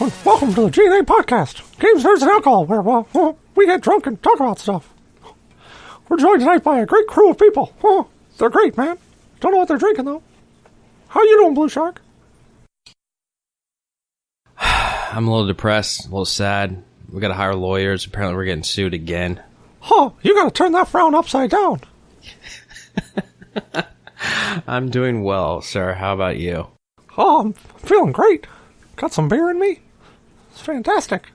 Welcome to the G.N.A podcast, Games, Nerds, and Alcohol, where, we get drunk and talk about stuff. We're joined tonight by a great crew of people. They're great, man. Don't know what they're drinking, though. How you doing, Blue Shark? I'm a little depressed, a little sad. We gotta hire lawyers. Apparently we're getting sued again. You gotta turn that frown upside down. I'm doing well, sir. How about you? I'm feeling great. Got some beer in me. It's fantastic.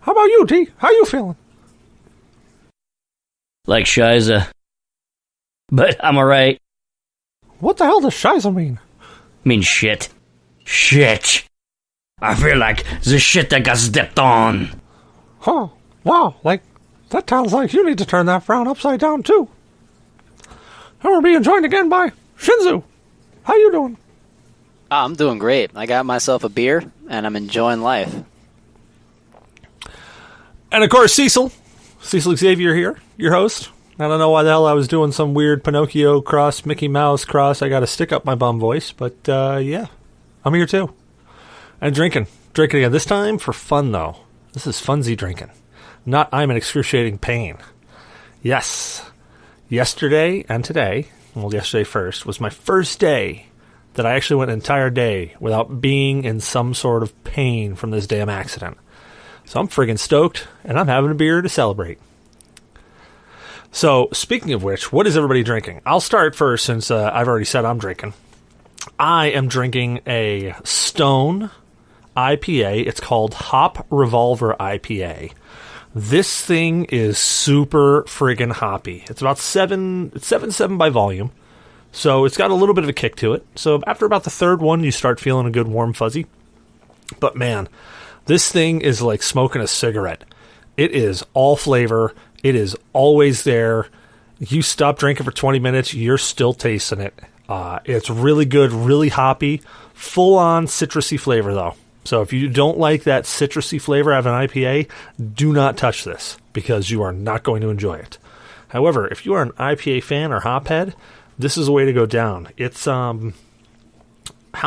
How about you, D? How you feeling? Like Shiza. But I'm alright. What the hell does Shiza mean? Mean shit. Shit. I feel like the shit that got stepped on. Wow, that sounds like you need to turn that frown upside down, too. And we're being joined again by Shinzu. How you doing? I'm doing great. I got myself a beer, and I'm enjoying life. And of course, Cecil Xavier here, your host. I don't know why the hell I was doing some weird Pinocchio cross, Mickey Mouse cross. I got to stick up my bum voice, but yeah, I'm here too. And drinking again. This time for fun, though. This is funsy drinking. Not I'm in excruciating pain. Yes. Yesterday and today, well, yesterday first, was my first day that I actually went an entire day without being in some sort of pain from this damn accident. So I'm friggin' stoked, and I'm having a beer to celebrate. So, speaking of which, what is everybody drinking? I'll start first since I've already said I'm drinking. I am drinking a Stone IPA. It's called Hop Revolver IPA. This thing is super friggin' hoppy. It's about 7.7 by volume. So it's got a little bit of a kick to it. So after about the third one, you start feeling a good warm fuzzy. But man, this thing is like smoking a cigarette. It is all flavor. It is always there. You stop drinking for 20 minutes, you're still tasting it. It's really good, really hoppy, full-on citrusy flavor though. So if you don't like that citrusy flavor out of an IPA, do not touch this because you are not going to enjoy it. However, if you are an IPA fan or hophead, this is the way to go down. It's how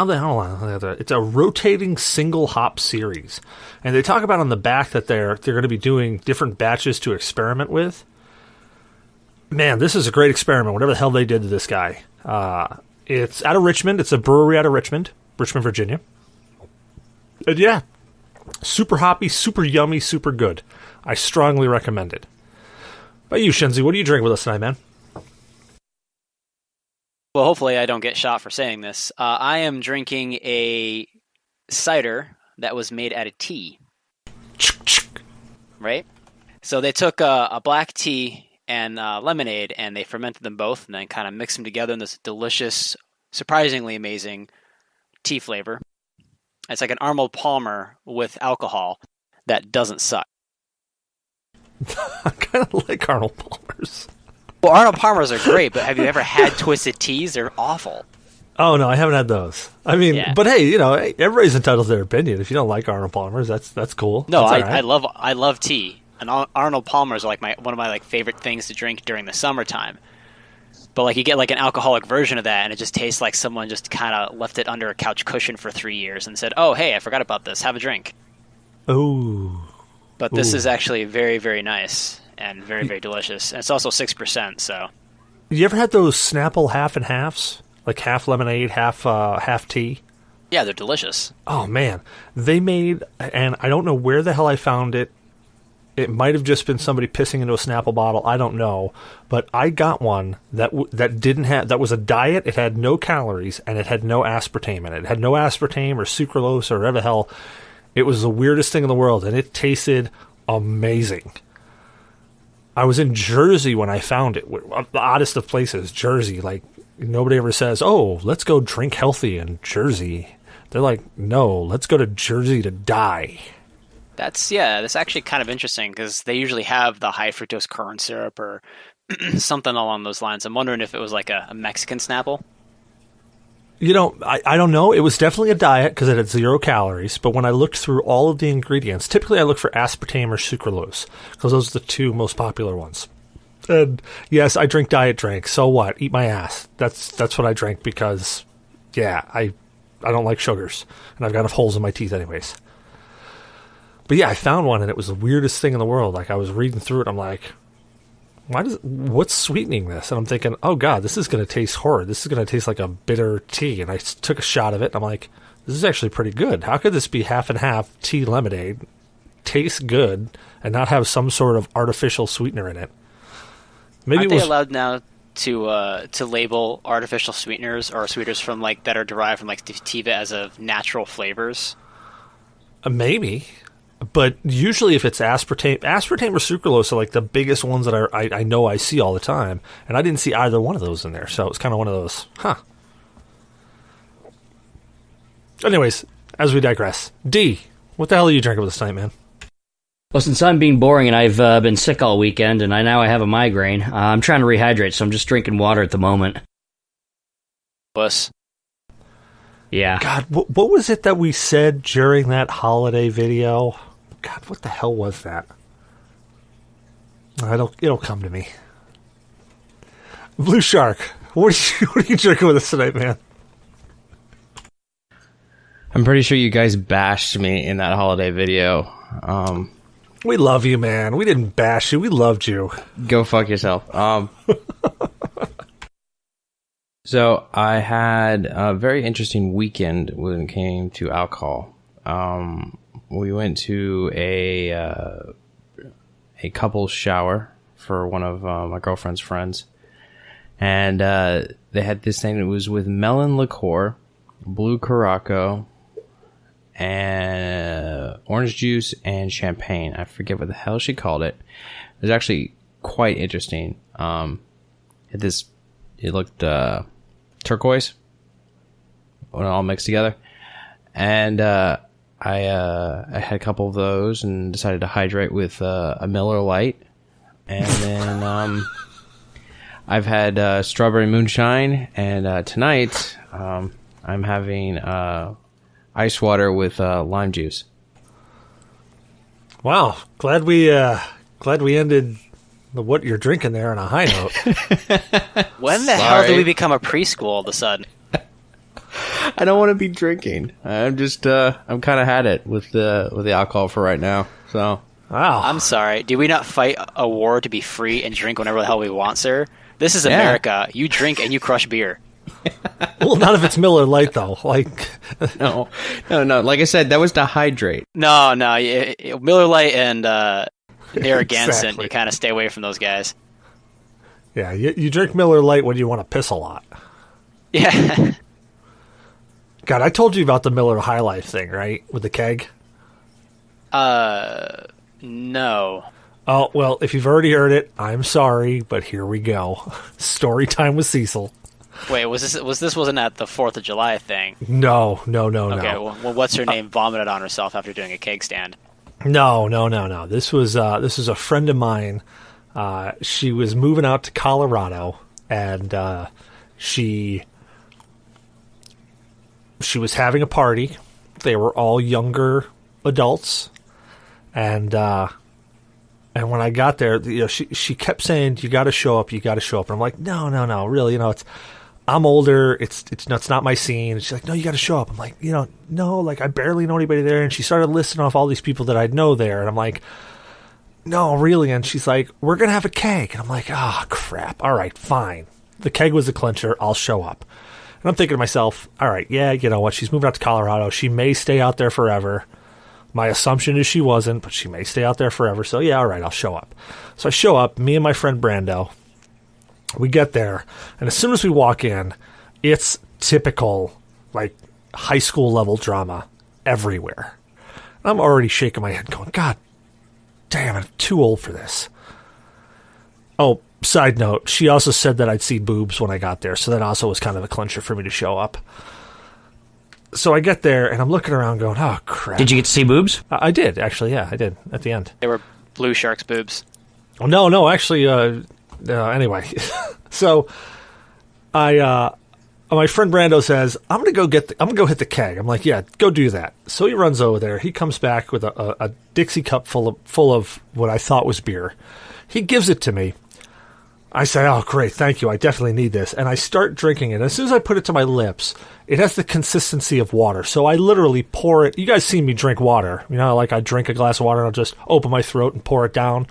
the hell? It's a rotating single hop series, and they talk about on the back that they're going to be doing different batches to experiment with. Man, this is a great experiment. Whatever the hell they did to this guy. It's out of Richmond. It's a brewery out of Richmond, Virginia. And yeah, super hoppy, super yummy, super good. I strongly recommend it. But you, Shinzu, what are you drinking with us tonight, man? Well, hopefully I don't get shot for saying this. I am drinking a cider that was made out of tea. Right? So they took a black tea and lemonade, and they fermented them both, and then kind of mixed them together in this delicious, surprisingly amazing tea flavor. It's like an Arnold Palmer with alcohol that doesn't suck. I kind of like Arnold Palmers. Well, Arnold Palmers are great, but have you ever had Twisted Teas? They're awful. Oh, no, I haven't had those. I mean, yeah. But hey, everybody's entitled to their opinion. If you don't like Arnold Palmers, that's cool. No, that's I love tea. And Arnold Palmers are like one of my favorite things to drink during the summertime. But you get an alcoholic version of that, and it just tastes like someone just kind of left it under a couch cushion for 3 years and said, "Oh, hey, I forgot about this. Have a drink." Ooh. But this is actually very, very nice and very, very delicious. And it's also 6%. So. You ever had those Snapple half and halves, like half lemonade, half tea? Yeah, they're delicious. Oh man, they made, and I don't know where the hell I found it. It might have just been somebody pissing into a Snapple bottle. I don't know. But I got one that was a diet. It had no calories, and it had no aspartame in it. It had no aspartame or sucralose or whatever the hell. It was the weirdest thing in the world, and it tasted amazing. I was in Jersey when I found it. The oddest of places, Jersey. Nobody ever says, "Oh, let's go drink healthy in Jersey." They're like, "No, let's go to Jersey to die." That's actually kind of interesting because they usually have the high fructose corn syrup or something along those lines. I'm wondering if it was like a Mexican Snapple. I don't know. It was definitely a diet because it had 0 calories. But when I looked through all of the ingredients, typically I look for aspartame or sucralose because those are the 2 most popular ones. And yes, I drink diet drink. So what? Eat my ass. That's what I drink because, yeah, I don't like sugars and I've got enough holes in my teeth anyways. But yeah, I found one, and it was the weirdest thing in the world. Like, I was reading through it, I'm like, what's sweetening this? And I'm thinking, oh god, this is going to taste horrid. This is going to taste like a bitter tea. And I took a shot of it, and I'm like, this is actually pretty good. How could this be half and half tea lemonade, taste good, and not have some sort of artificial sweetener in it? Maybe Aren't they allowed now to label artificial sweeteners or sweeteners from like that are derived from like sativa as of natural flavors? Maybe. But usually if it's aspartame or sucralose are like the biggest ones that I know I see all the time. And I didn't see either one of those in there. So it's kind of one of those, Anyways, as we digress. D, what the hell are you drinking with this night, man? Well, since I'm being boring and I've been sick all weekend and I have a migraine, I'm trying to rehydrate, so I'm just drinking water at the moment. Puss. Yeah. God, what was it that we said during that holiday video? God, what the hell was that? It'll come to me. Blue Shark, what are you drinking with us tonight, man? I'm pretty sure you guys bashed me in that holiday video. We love you, man. We didn't bash you. We loved you. Go fuck yourself. So I had a very interesting weekend when it came to alcohol. We went to a couple's shower for one of my girlfriend's friends, and they had this thing that was with melon liqueur, blue Curaçao, and orange juice and champagne. I forget what the hell she called it. It was actually quite interesting. It looked turquoise when all mixed together, and I had a couple of those and decided to hydrate with a Miller Lite, and then I've had strawberry moonshine, and tonight I'm having ice water with lime juice. Wow, glad we ended what you're drinking there on a high note. When the hell did we become a preschool all of a sudden? I don't want to be drinking. I'm just I'm kind of had it with the alcohol for right now. So wow, I'm sorry. Do we not fight a war to be free and drink whenever the hell we want, sir? This is America. You drink and you crush beer. Well, not if it's Miller Lite, though. Like, no. Like I said, that was to hydrate. No. Miller Lite and Narragansett, Exactly. You kind of stay away from those guys. Yeah, you drink Miller Lite when you want to piss a lot. Yeah. God, I told you about the Miller High Life thing, right? With the keg? No. Oh, well, if you've already heard it, I'm sorry, but here we go. Story time with Cecil. Wait, this wasn't at the 4th of July thing? No. Okay, well, what's her name vomited on herself after doing a keg stand? No. This was a friend of mine. She was moving out to Colorado, and she was having a party. They were all younger adults, and when I got there, she kept saying, "You got to show up. And I'm like, no, really, I'm older. It's not my scene. And she's like, no, you got to show up. I'm like, no, like I barely know anybody there. And she started listing off all these people that I'd know there. And I'm like, no, really. And she's like, we're going to have a keg. And I'm like, crap. All right, fine. The keg was a clincher. I'll show up. And I'm thinking to myself, all right, yeah, you know what? She's moving out to Colorado. She may stay out there forever. My assumption is she wasn't, but she may stay out there forever. So yeah, all right, I'll show up. So I show up, me and my friend Brando. We get there, and as soon as we walk in, it's typical, like, high school level drama everywhere. I'm already shaking my head going, God damn, I'm too old for this. Oh, side note, she also said that I'd see boobs when I got there, so that also was kind of a clincher for me to show up. So I get there, and I'm looking around going, oh, crap. Did you get to see boobs? I did, actually, yeah, I did, at the end. They were Blue Shark's boobs. Oh, no, actually, anyway. So, my friend Brando says, I'm gonna go hit the keg. I'm like, yeah, go do that. So he runs over there. He comes back with a Dixie cup full of what I thought was beer. He gives it to me. I say, oh, great, thank you. I definitely need this. And I start drinking it. As soon as I put it to my lips, it has the consistency of water. So I literally pour it. You guys see me drink water. You know, like I drink a glass of water and I'll just open my throat and pour it down.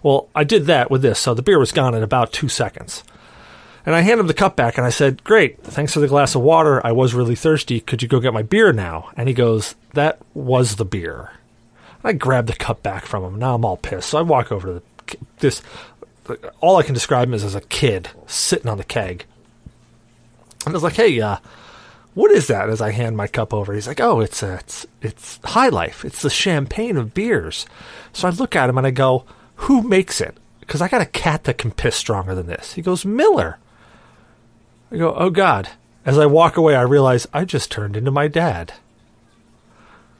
Well, I did that with this. So the beer was gone in about 2 seconds. And I handed him the cup back and I said, great, thanks for the glass of water. I was really thirsty. Could you go get my beer now? And he goes, that was the beer. I grabbed the cup back from him. Now I'm all pissed. So I walk over to this. All I can describe him as a kid sitting on the keg. And I was like, hey, what is that? As I hand my cup over, he's like, oh, it's High Life. It's the champagne of beers. So I look at him and I go, who makes it? Because I got a cat that can piss stronger than this. He goes, Miller. I go, oh, God. As I walk away, I realize I just turned into my dad.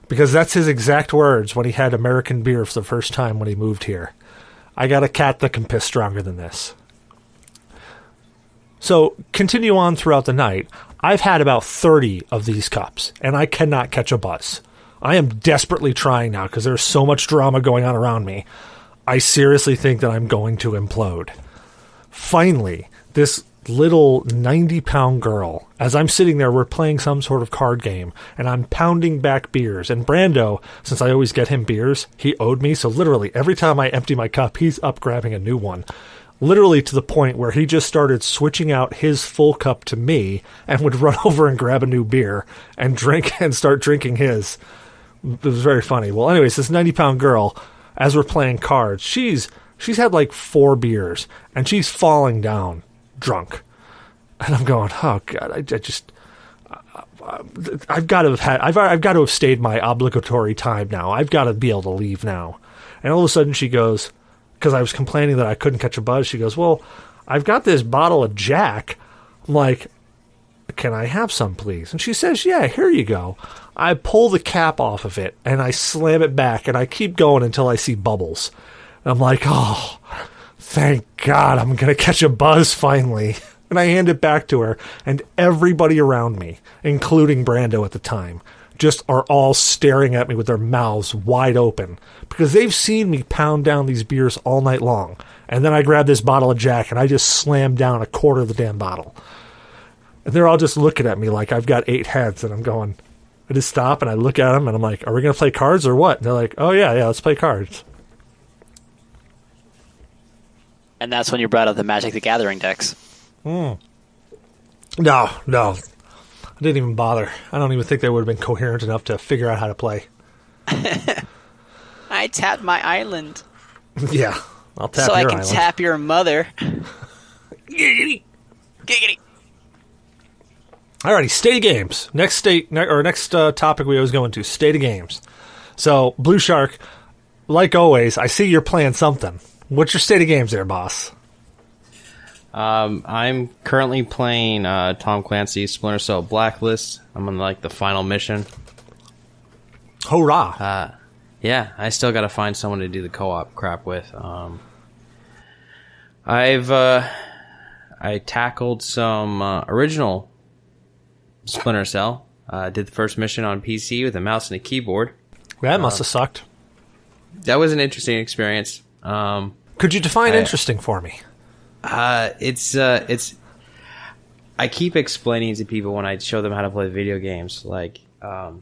Because that's his exact words when he had American beer for the first time when he moved here. I got a cat that can piss stronger than this. So, continue on throughout the night. I've had about 30 of these cups, and I cannot catch a buzz. I am desperately trying now because there's so much drama going on around me. I seriously think that I'm going to implode. Finally, this little 90-pound girl, as I'm sitting there, we're playing some sort of card game, and I'm pounding back beers. And Brando, since I always get him beers, he owed me, so literally every time I empty my cup, he's up grabbing a new one. Literally to the point where he just started switching out his full cup to me and would run over and grab a new beer and drink and start drinking his. It was very funny. Well, anyways, this 90-pound girl, as we're playing cards, she's had like 4 beers, and she's falling down drunk. And I'm going, oh God, I've got to have stayed my obligatory time now. I've got to be able to leave now. And all of a sudden she goes, because I was complaining that I couldn't catch a buzz, she goes, well, I've got this bottle of Jack. I'm like, can I have some, please? And she says, yeah, here you go. I pull the cap off of it and I slam it back and I keep going until I see bubbles. And I'm like, oh, thank God, I'm going to catch a buzz finally. And I hand it back to her, and everybody around me, including Brando at the time, just are all staring at me with their mouths wide open because they've seen me pound down these beers all night long. And then I grab this bottle of Jack and I just slam down a quarter of the damn bottle. And they're all just looking at me like I've got 8 heads, and I'm going, I just stop and I look at them and I'm like, are we going to play cards or what? And they're like, oh yeah, let's play cards. And that's when you brought up the Magic the Gathering decks. No. I didn't even bother. I don't even think they would have been coherent enough to figure out how to play. I tapped my island. Yeah, I'll tap so your I can island. tap your mother. Giggity. Giggity. Alrighty, state of games. Next topic we always go into, state of games. So, Blue Shark, like always, I see you're playing something. What's your state of games there, boss? I'm currently playing Tom Clancy's Splinter Cell Blacklist. I'm on like the final mission. Hurrah! Yeah, I still got to find someone to do the co-op crap with. I tackled some original Splinter Cell. Did the first mission on PC with a mouse and a keyboard. That must have sucked. That was an interesting experience. Could you define interesting for me? It's I keep explaining to people when I show them how to play video games, like, so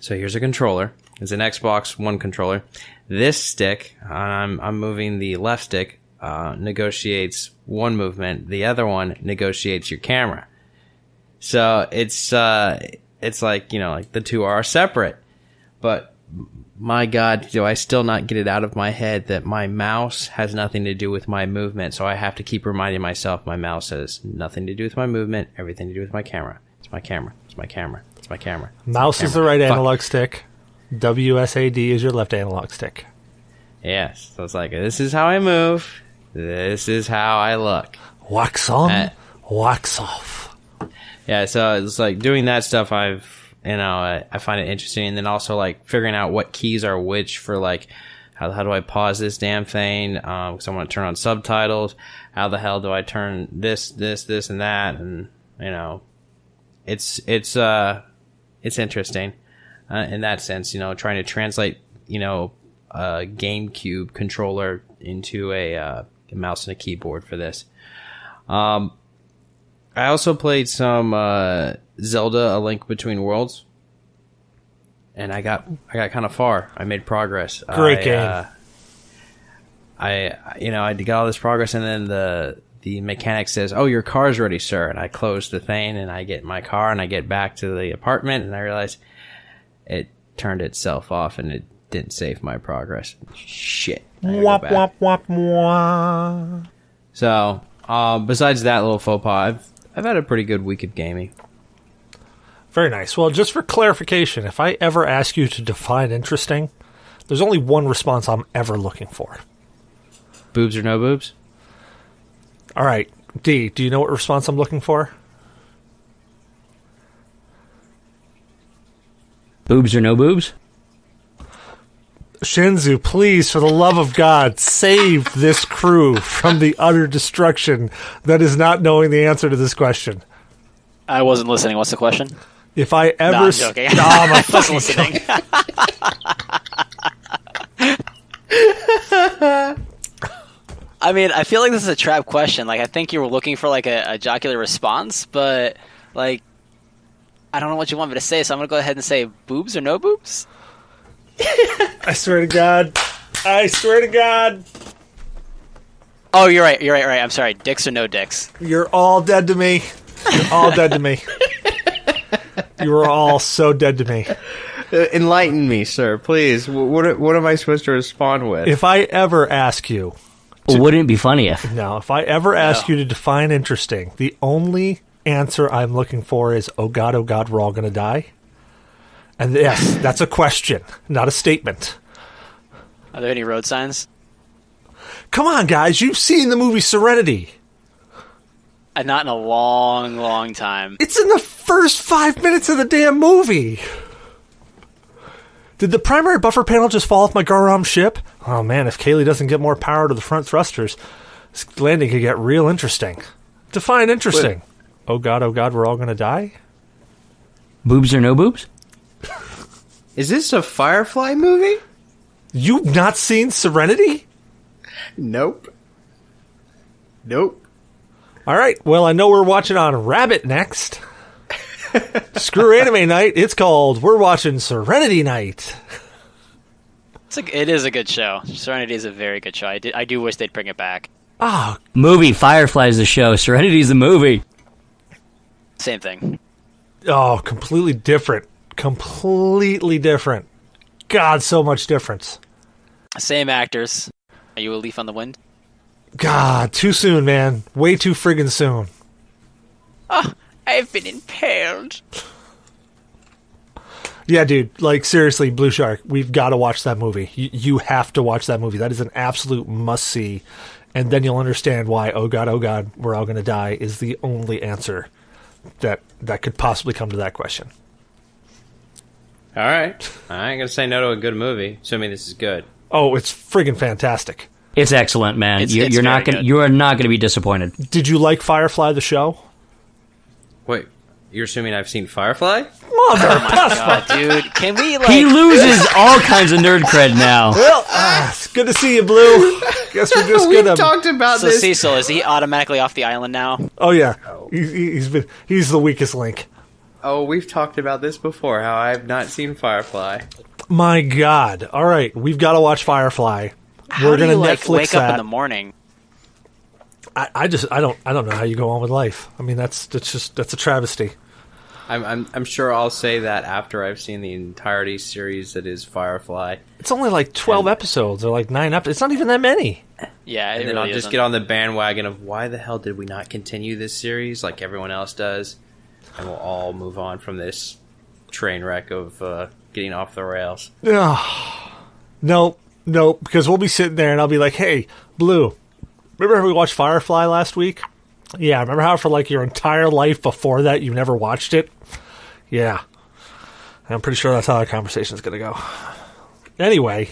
here's a controller. It's an Xbox One controller. This stick, I'm moving the left stick, negotiates one movement. The other one negotiates your camera. So it's like, like the two are separate, but my God, do I still not get it out of my head that my mouse has nothing to do with my movement, so I have to keep reminding myself my mouse has nothing to do with my movement, everything to do with my camera. It's my camera. It's my camera. It's my camera. Mouse is the right analog stick. WSAD is your left analog stick. Yes. So it's like, this is how I move. This is how I look. Wax on, wax off. Yeah, so it's like doing that stuff I find it interesting, and then also like figuring out what keys are which for like how do I pause this damn thing because I want to turn on subtitles. How the hell do I turn this and that? And it's interesting in that sense. Trying to translate a GameCube controller into a the mouse and a keyboard for this. I also played some Zelda: A Link Between Worlds, and I got kind of far. I made progress. Great game. I got all this progress, and then the mechanic says, "Oh, your car's ready, sir." And I close the thing, and I get in my car, and I get back to the apartment, and I realize it turned itself off, and it didn't save my progress. Shit. Wop, wop, wop, wop. So, besides that little faux pas, I've had a pretty good week of gaming. Very nice. Well, just for clarification, if I ever ask you to define interesting, there's only one response I'm ever looking for. Boobs or no boobs? All right. D, do you know what response I'm looking for? Boobs or no boobs? Shinzu, please, for the love of God, save this crew from the utter destruction that is not knowing the answer to this question. I wasn't listening. What's the question? If I ever... No, I'm joking. I wasn't listening. I mean, I feel like this is a trap question. Like, I think you were looking for, like, a jocular response, but, like, I don't know what you want me to say, so I'm going to go ahead and say boobs or no boobs? I swear to God. I swear to God. Oh, you're right. I'm sorry. Dicks or no dicks? You're all dead to me. You're all dead to me. You are all so dead to me. Enlighten me, sir, please. What am I supposed to respond with? If I ever ask you... Wouldn't it be funny if... No, if I ever ask you to define interesting, the only answer I'm looking for is, oh God, we're all going to die? And yes, that's a question, not a statement. Are there any road signs? Come on, guys. You've seen the movie Serenity. Not in a long, long time. It's in the first 5 minutes of the damn movie. Did the primary buffer panel just fall off my Garam ship? Oh, man, if Kaylee doesn't get more power to the front thrusters, this landing could get real interesting. Define interesting. Wait. Oh, God, we're all going to die? Boobs or no boobs? Is this a Firefly movie? You've not seen Serenity? Nope. All right, well, I know we're watching on Rabbit next. Screw anime night. It's called We're Watching Serenity Night. It is a good show. Serenity is a very good show. I do wish they'd bring it back. Oh. Movie. Firefly's the show. Serenity's the movie. Same thing. Oh, completely different. Completely different. God, so much difference. Same actors. Are you a leaf on the wind? God, too soon, man. Way too friggin' soon. Oh, I've been impaled. Yeah, dude. Like, seriously, Blue Shark, we've got to watch that movie. You have to watch that movie. That is an absolute must-see. And then you'll understand why, oh God, we're all going to die is the only answer that could possibly come to that question. All right. I ain't going to say no to a good movie, assuming this is good. Oh, it's friggin' fantastic. It's excellent, man. You're not going to be disappointed. Did you like Firefly the show? Wait, you're assuming I've seen Firefly? Oh my God, dude! Can we like? He loses all kinds of nerd cred now. Well, it's good to see you, Blue. Guess we're just We've talked about this. So Cecil, is he automatically off the island now? Oh yeah, he's the weakest link. Oh, we've talked about this before. How I've not seen Firefly. My God! All right, we've got to watch Firefly. We're gonna Netflix wake up in the morning? I don't know how you go on with life. I mean, that's a travesty. I'm sure I'll say that after I've seen the entirety series that is Firefly. It's only like 12 episodes or like 9 episodes. It's not even that many. Yeah, and then I'll just get on the bandwagon of why the hell did we not continue this series like everyone else does, and we'll all move on from this train wreck of getting off the rails. No, because we'll be sitting there and I'll be like, hey, Blue, remember how we watched Firefly last week? Yeah, remember how for like your entire life before that you never watched it? Yeah. I'm pretty sure that's how our conversation's going to go. Anyway.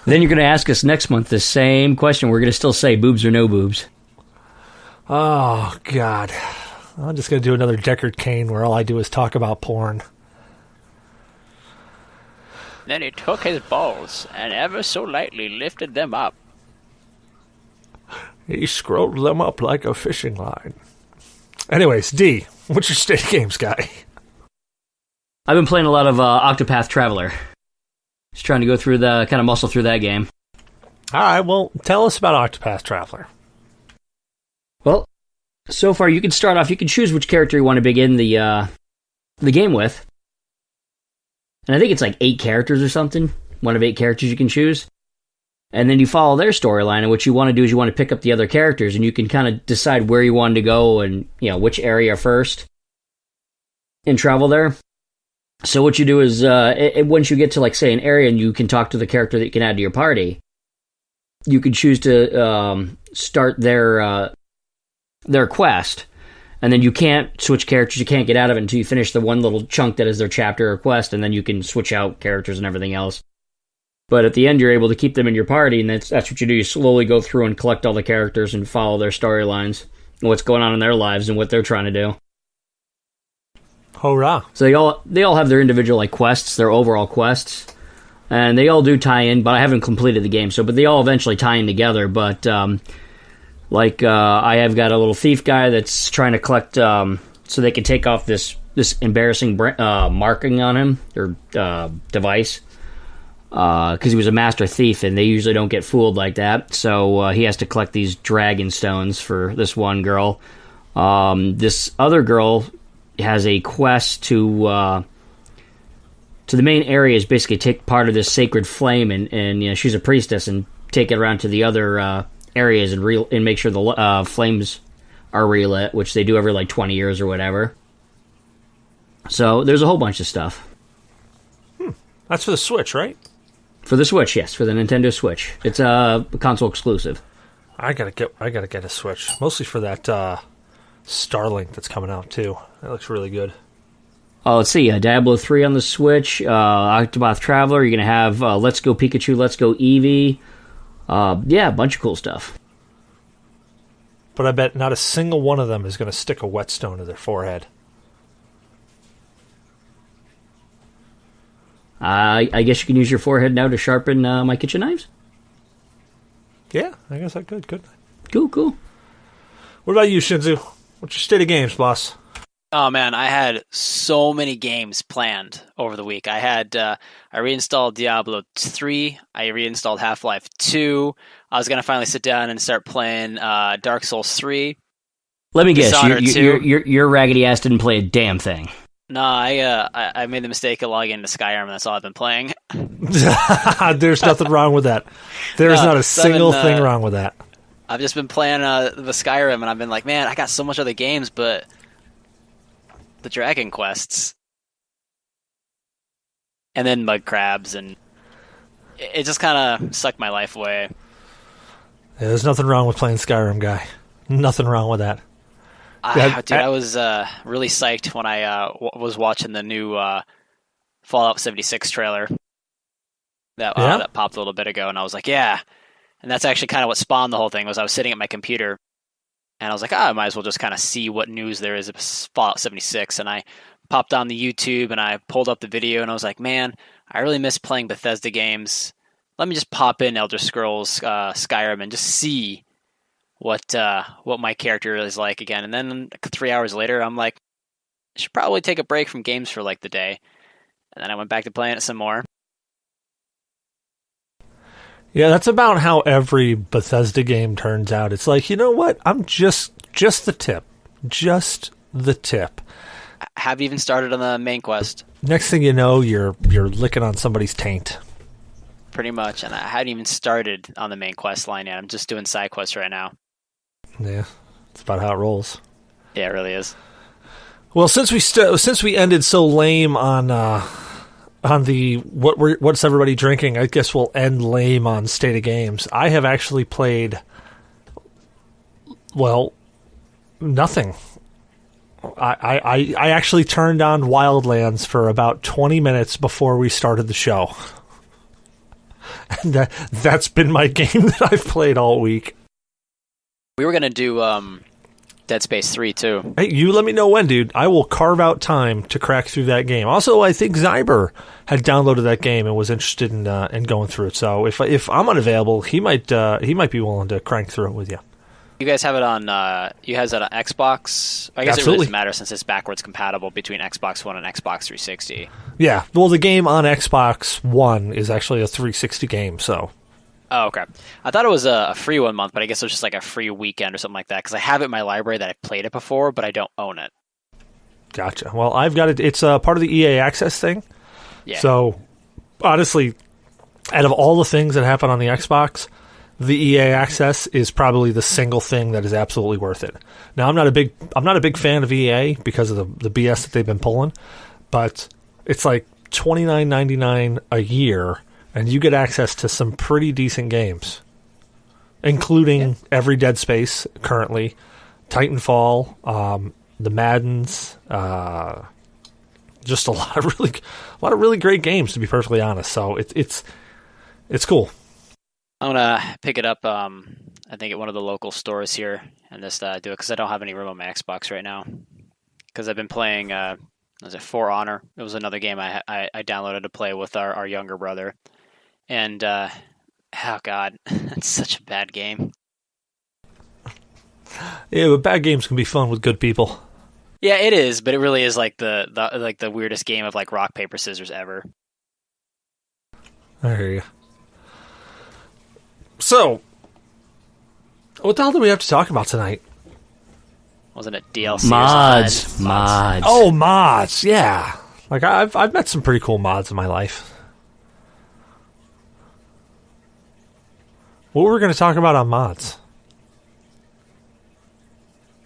Then you're going to ask us next month the same question. We're going to still say boobs or no boobs. Oh, God. I'm just going to do another Deckard Cain where all I do is talk about porn. Then he took his balls and ever so lightly lifted them up. He scrolled them up like a fishing line. Anyways, D, what's your state of games, guy? I've been playing a lot of Octopath Traveler. Just trying to go through kind of muscle through that game. All right, well, tell us about Octopath Traveler. Well, so far you can start off. You can choose which character you want to begin the game with, and I think it's like 8 characters or something. One of 8 characters you can choose, and then you follow their storyline. And what you want to do is you want to pick up the other characters, and you can kind of decide where you want to go and which area first, and travel there. So what you do is, once you get to, like, say, an area and you can talk to the character that you can add to your party, you can choose to start their quest, and then you can't switch characters. You can't get out of it until you finish the one little chunk that is their chapter or quest, and then you can switch out characters and everything else. But at the end, you're able to keep them in your party, and that's what you do. You slowly go through and collect all the characters and follow their storylines and what's going on in their lives and what they're trying to do. Hurrah. So they all have their individual, like, quests, their overall quests, and they all do tie in, but I haven't completed the game, but they all eventually tie in together. But I have got a little thief guy that's trying to collect so they can take off this embarrassing marking on him, or device, because he was a master thief, and they usually don't get fooled like that. So he has to collect these dragon stones for this one girl. This other girl has a quest to the main areas, basically take part of this sacred flame, and she's a priestess, and take it around to the other areas and make sure the flames are relit, which they do every like 20 years or whatever. So there's a whole bunch of stuff. That's for the Switch, right? For the Switch, yes, for the Nintendo Switch. It's a console exclusive. I gotta get a Switch, mostly for that Starlink that's coming out too. That looks really good. Let's see, Diablo 3 on the Switch, Octopath Traveler, you're going to have Let's Go Pikachu, Let's Go Eevee. A bunch of cool stuff. But I bet not a single one of them is going to stick a whetstone to their forehead. I guess you can use your forehead now to sharpen my kitchen knives? Yeah, I guess I could, couldn't I? Cool. What about you, Shinzu? What's your state of games, boss? Oh man, I had so many games planned over the week. I reinstalled Diablo 3. I reinstalled Half-Life 2. I was gonna finally sit down and start playing Dark Souls 3. Let me guess, your raggedy ass didn't play a damn thing. No, I made the mistake of logging into Skyrim, and that's all I've been playing. There's nothing wrong with that. There's not a single thing wrong with that. I've just been playing the Skyrim, and I've been like, man, I got so much other games, but the Dragon Quests, and then mud crabs, and it just kind of sucked my life away. Yeah, there's nothing wrong with playing Skyrim, guy. Nothing wrong with that. I was really psyched when I was watching the new Fallout 76 trailer that popped a little bit ago, and I was like, yeah. And that's actually kind of what spawned the whole thing. Was I was sitting at my computer, and I was like, I might as well just kind of see what news there is of Fallout 76. And I popped on the YouTube, and I pulled up the video, and I was like, man, I really miss playing Bethesda games. Let me just pop in Elder Scrolls Skyrim and just see what my character is like again. And then 3 hours later, I'm like, I should probably take a break from games for like the day. And then I went back to playing it some more. Yeah, that's about how every Bethesda game turns out. It's like, you know what? I'm just the tip. Just the tip. I haven't even started on the main quest. Next thing you know, you're licking on somebody's taint. Pretty much, and I hadn't even started on the main quest line yet. I'm just doing side quests right now. Yeah, that's about how it rolls. Yeah, it really is. Well, since we ended so lame on the what's everybody drinking, I guess we'll end lame on State of Games. I have actually played, well, nothing. I actually turned on Wildlands for about 20 minutes before we started the show. And that's been my game that I've played all week. We were going to do Dead Space 3 too. Hey, you let me know when, dude. I will carve out time to crack through that game. Also, I think Zyber had downloaded that game and was interested in going through it. So if I'm unavailable, he might be willing to crank through it with you. You guys have it on. You guys have it on Xbox. I guess It really doesn't matter since it's backwards compatible between Xbox One and Xbox 360. Yeah, well, the game on Xbox One is actually a 360 game, so. Oh, okay. I thought it was a free 1 month, but I guess it was just like a free weekend or something like that, because I have it in my library that I've played it before, but I don't own it. Gotcha. Well, I've got it. It's part of the EA Access thing. Yeah. So, honestly, out of all the things that happen on the Xbox, the EA Access is probably the single thing that is absolutely worth it. Now, I'm not a big fan of EA because of the BS that they've been pulling, but it's like $29.99 a year, and you get access to some pretty decent games, including every Dead Space currently, Titanfall, the Maddens, just a lot of really great games, to be perfectly honest. So it's cool. I'm gonna pick it up. I think at one of the local stores here, and just do it because I don't have any room on my Xbox right now. Because I've been playing. Was it For Honor? It was another game I downloaded to play with our younger brother, and oh god, it's such a bad game. Yeah, but bad games can be fun with good people. Yeah, it is, but it really is like the weirdest game of like rock paper scissors ever. I hear you. So, what the hell do we have to talk about tonight? Wasn't it DLC? Mods. Oh, mods. Yeah, like I've met some pretty cool mods in my life. What were we going to talk about on mods?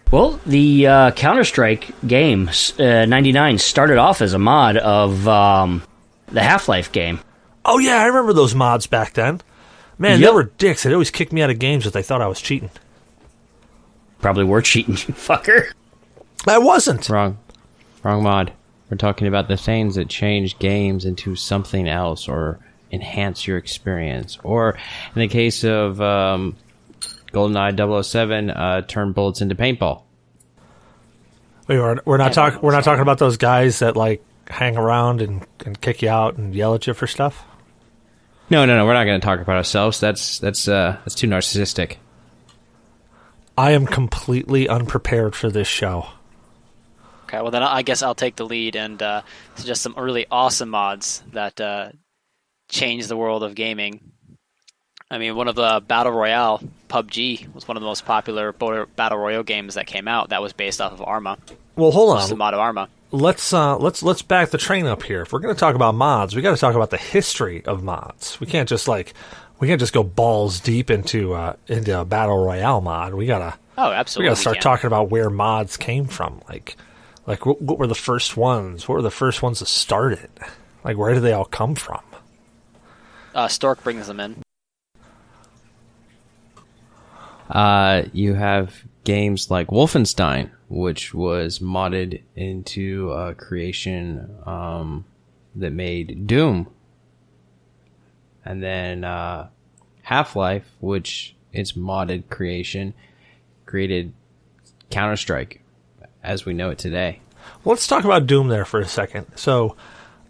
Well, the Counter-Strike game, 99, started off as a mod of the Half-Life game. Oh, yeah, I remember those mods back then. Man, Yep. They were dicks. They'd always kick me out of games if they thought I was cheating. Probably were cheating, you fucker. I wasn't. Wrong mod. We're talking about the things that change games into something else or enhance your experience. Or in the case of GoldenEye 007, turn bullets into paintball. Wait, we're not talking about those guys that like hang around and kick you out and yell at you for stuff. No, we're not going to talk about ourselves. That's too narcissistic. I am completely unprepared for this show. Okay, well then I guess I'll take the lead and suggest some really awesome mods that change the world of gaming. I mean, one of the Battle Royale, PUBG, was one of the most popular Battle Royale games that came out. That was based off of Arma. Well, hold on. The mod of Arma. Let's back the train up here. If we're going to talk about mods, we got to talk about the history of mods. We can't just go balls deep into a Battle Royale mod. We gotta start talking about where mods came from. Like what were the first ones? What were the first ones that started? Like, where did they all come from? Stork brings them in. You have games like Wolfenstein, which was modded into a creation that made Doom. And then Half-Life, which its modded creation, created Counter-Strike as we know it today. Well, let's talk about Doom there for a second. So,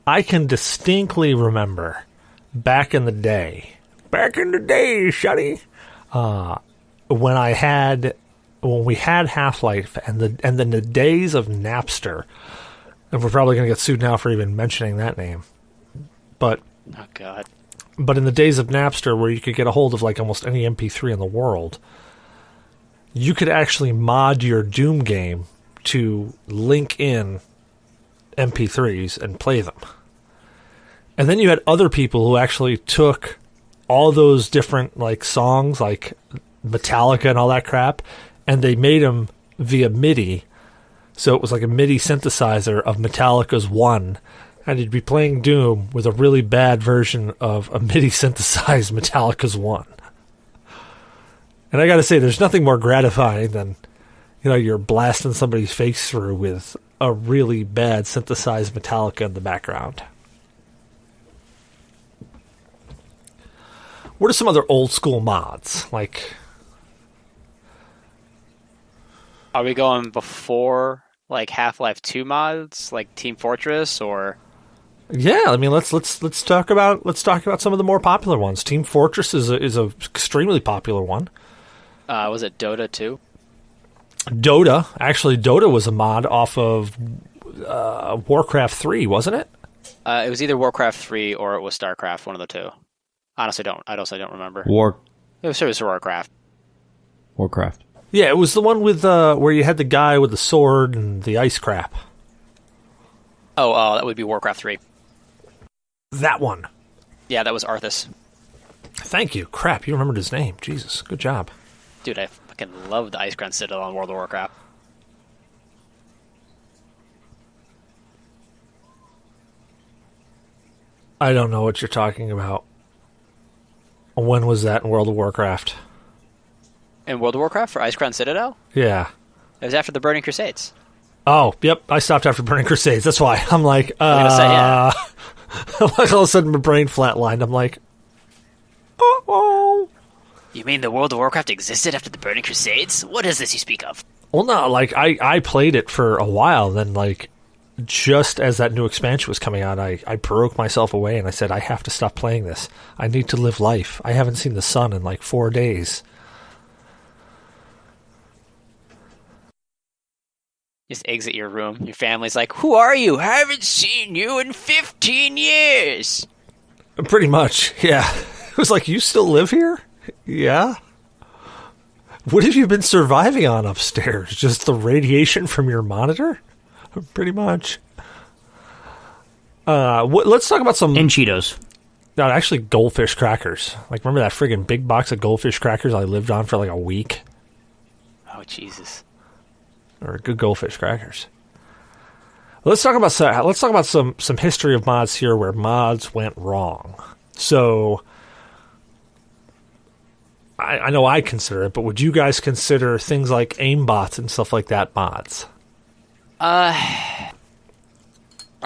I can distinctly remember back in the day, Shuddy, when we had Half-Life and then the days of Napster, and we're probably going to get sued now for even mentioning that name. But oh god. But in the days of Napster, where you could get a hold of like almost any MP3 in the world, you could actually mod your Doom game to link in MP3s and play them. And then you had other people who actually took all those different like songs, like Metallica and all that crap, and they made them via MIDI. So it was like a MIDI synthesizer of Metallica's One, and you'd be playing Doom with a really bad version of a MIDI synthesized Metallica's One. And I gotta say, there's nothing more gratifying than, you're blasting somebody's face through with a really bad synthesized Metallica in the background. What are some other old school mods? Like, Are we going before like Half-Life 2 mods, like Team Fortress, or? Yeah, I mean, let's talk about some of the more popular ones. Team Fortress is a extremely popular one. Was it Dota 2? Dota was a mod off of Warcraft 3, wasn't it? It was either Warcraft 3 or it was StarCraft, one of the two. Honestly, I don't remember. It was Warcraft. Warcraft. Yeah, it was the one with where you had the guy with the sword and the ice crap. Oh, that would be Warcraft 3. That one. Yeah, that was Arthas. Thank you. Crap, you remembered his name. Jesus, good job. Dude, I fucking love the Ice Crown Citadel on World of Warcraft. I don't know what you're talking about. When was that in World of Warcraft? In World of Warcraft for Ice Crown Citadel? Yeah. It was after the Burning Crusades. Oh, yep. I stopped after Burning Crusades. That's why. I'm like, I was gonna say, yeah. like all of a sudden my brain flatlined. I'm like, oh. You mean the World of Warcraft existed after the Burning Crusades? What is this you speak of? Well, no, like, I played it for a while, then, like, just as that new expansion was coming out, I broke myself away, and I said, I have to stop playing this. I need to live life. I haven't seen the sun in, like, 4 days. Just exit your room. Your family's like, who are you? I haven't seen you in 15 years. Pretty much, yeah. It was like, you still live here? Yeah. What have you been surviving on upstairs? Just the radiation from your monitor? Pretty much. Let's talk about some... And Cheetos. No, actually, goldfish crackers. Like, remember that friggin' big box of goldfish crackers I lived on for like a week? Oh, Jesus. Or good goldfish crackers. Let's talk about some history of mods here where mods went wrong. So, I know I consider it, but would you guys consider things like aimbots and stuff like that mods? I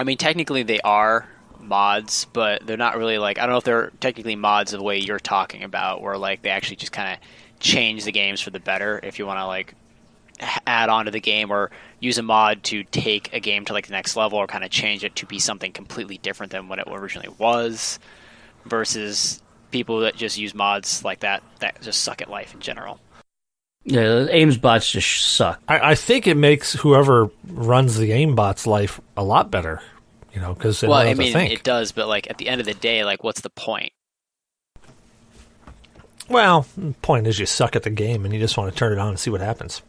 mean, technically they are mods, but they're not really like, I don't know if they're technically mods the way you're talking about, where like they actually just kind of change the games for the better if you want to like add on to the game or use a mod to take a game to like the next level or kind of change it to be something completely different than what it originally was, versus people that just use mods like that just suck at life in general. Yeah, aims bots just suck. I think it makes whoever runs the aimbots life a lot better, you know, because well, I mean, it does, but like at the end of the day, like what's the point? Well, the point is you suck at the game and you just want to turn it on and see what happens.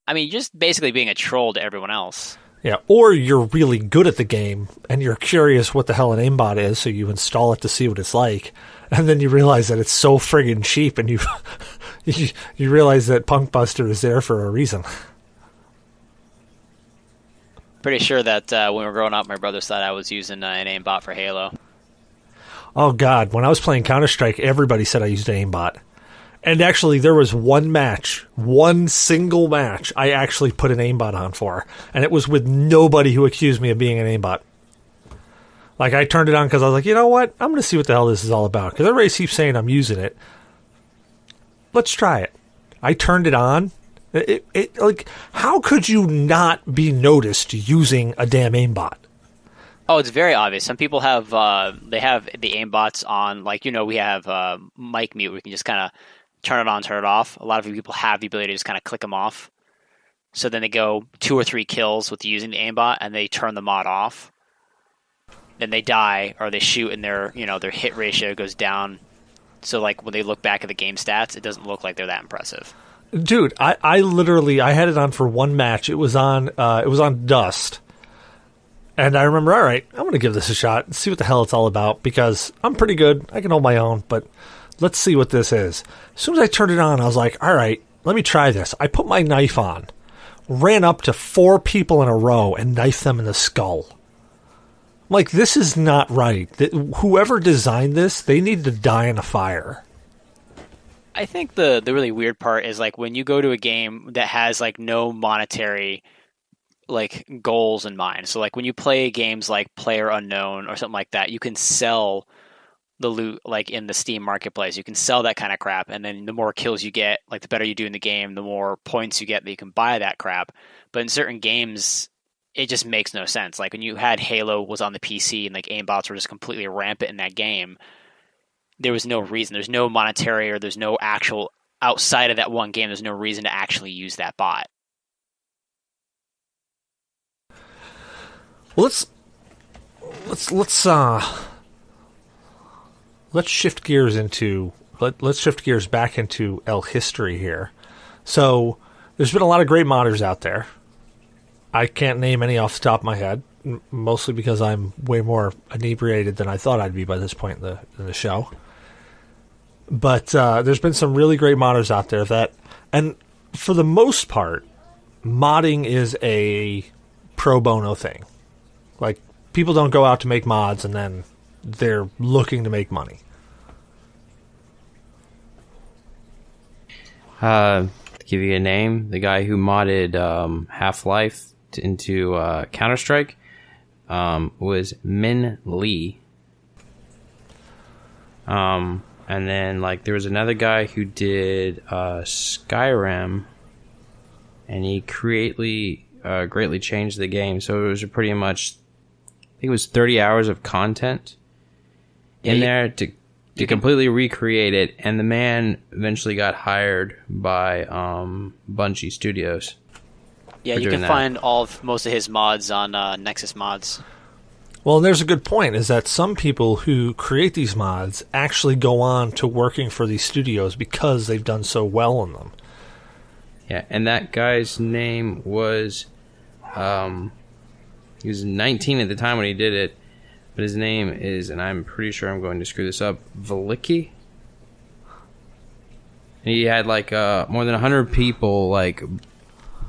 I mean, just basically being a troll to everyone else. Yeah, or you're really good at the game and you're curious what the hell an aimbot is, so you install it to see what it's like, and then you realize that it's so friggin' cheap, and you you realize that Punkbuster is there for a reason. Pretty sure that when we were growing up, my brothers thought I was using an aimbot for Halo. Oh God, when I was playing Counter-Strike, everybody said I used an aimbot. And actually, there was one single match, I actually put an aimbot on for. And it was with nobody who accused me of being an aimbot. Like, I turned it on because I was like, you know what? I'm going to see what the hell this is all about. Because everybody keeps saying I'm using it. Let's try it. I turned it on. It like, how could you not be noticed using a damn aimbot? Oh, it's very obvious. Some people have, they have the aimbots on, like, you know, we have mic mute. We can just kind of turn it on, turn it off. A lot of people have the ability to just kind of click them off. So then they go 2 or 3 kills with using the aimbot, and they turn the mod off. Then they die, or they shoot, and their hit ratio goes down. So like when they look back at the game stats, it doesn't look like they're that impressive. Dude, I literally had it on for one match. It was on Dust. And I remember, all right, I'm going to give this a shot and see what the hell it's all about, because I'm pretty good. I can hold my own, but let's see what this is. As soon as I turned it on, I was like, all right, let me try this. I put my knife on, ran up to 4 people in a row, and knifed them in the skull. I'm like, this is not right. Whoever designed this, they need to die in a fire. I think the really weird part is like when you go to a game that has like no monetary like goals in mind. So like when you play games like Player Unknown or something like that, you can sell the loot like in the Steam marketplace. You can sell that kind of crap, and then the more kills you get, like the better you do in the game, the more points you get that you can buy that crap. But in certain games, it just makes no sense. Like when you had Halo was on the PC and like aimbots were just completely rampant in that game, there was no reason. There's no monetary or there's no actual outside of that one game. There's no reason to actually use that bot. Well, let's shift gears into let's shift gears back into L history here. So there's been a lot of great modders out there. I can't name any off the top of my head, mostly because I'm way more inebriated than I thought I'd be by this point in the show. But there's been some really great modders out there and for the most part, modding is a pro bono thing. Like, people don't go out to make mods and then they're looking to make money. To give you a name, the guy who modded Half-Life into Counter-Strike was Min Lee. And then, like, there was another guy who did Skyrim, and he greatly changed the game. So it was pretty much, I think it was 30 hours of content in there to completely recreate it. And the man eventually got hired by Bungie Studios. Yeah, you can find most of his mods on Nexus Mods. Well, there's a good point, is that some people who create these mods actually go on to working for these studios because they've done so well on them. Yeah, and that guy's name was, he was 19 at the time when he did it, but his name is, and I'm pretty sure I'm going to screw this up, Velicki? And he had like more than 100 people like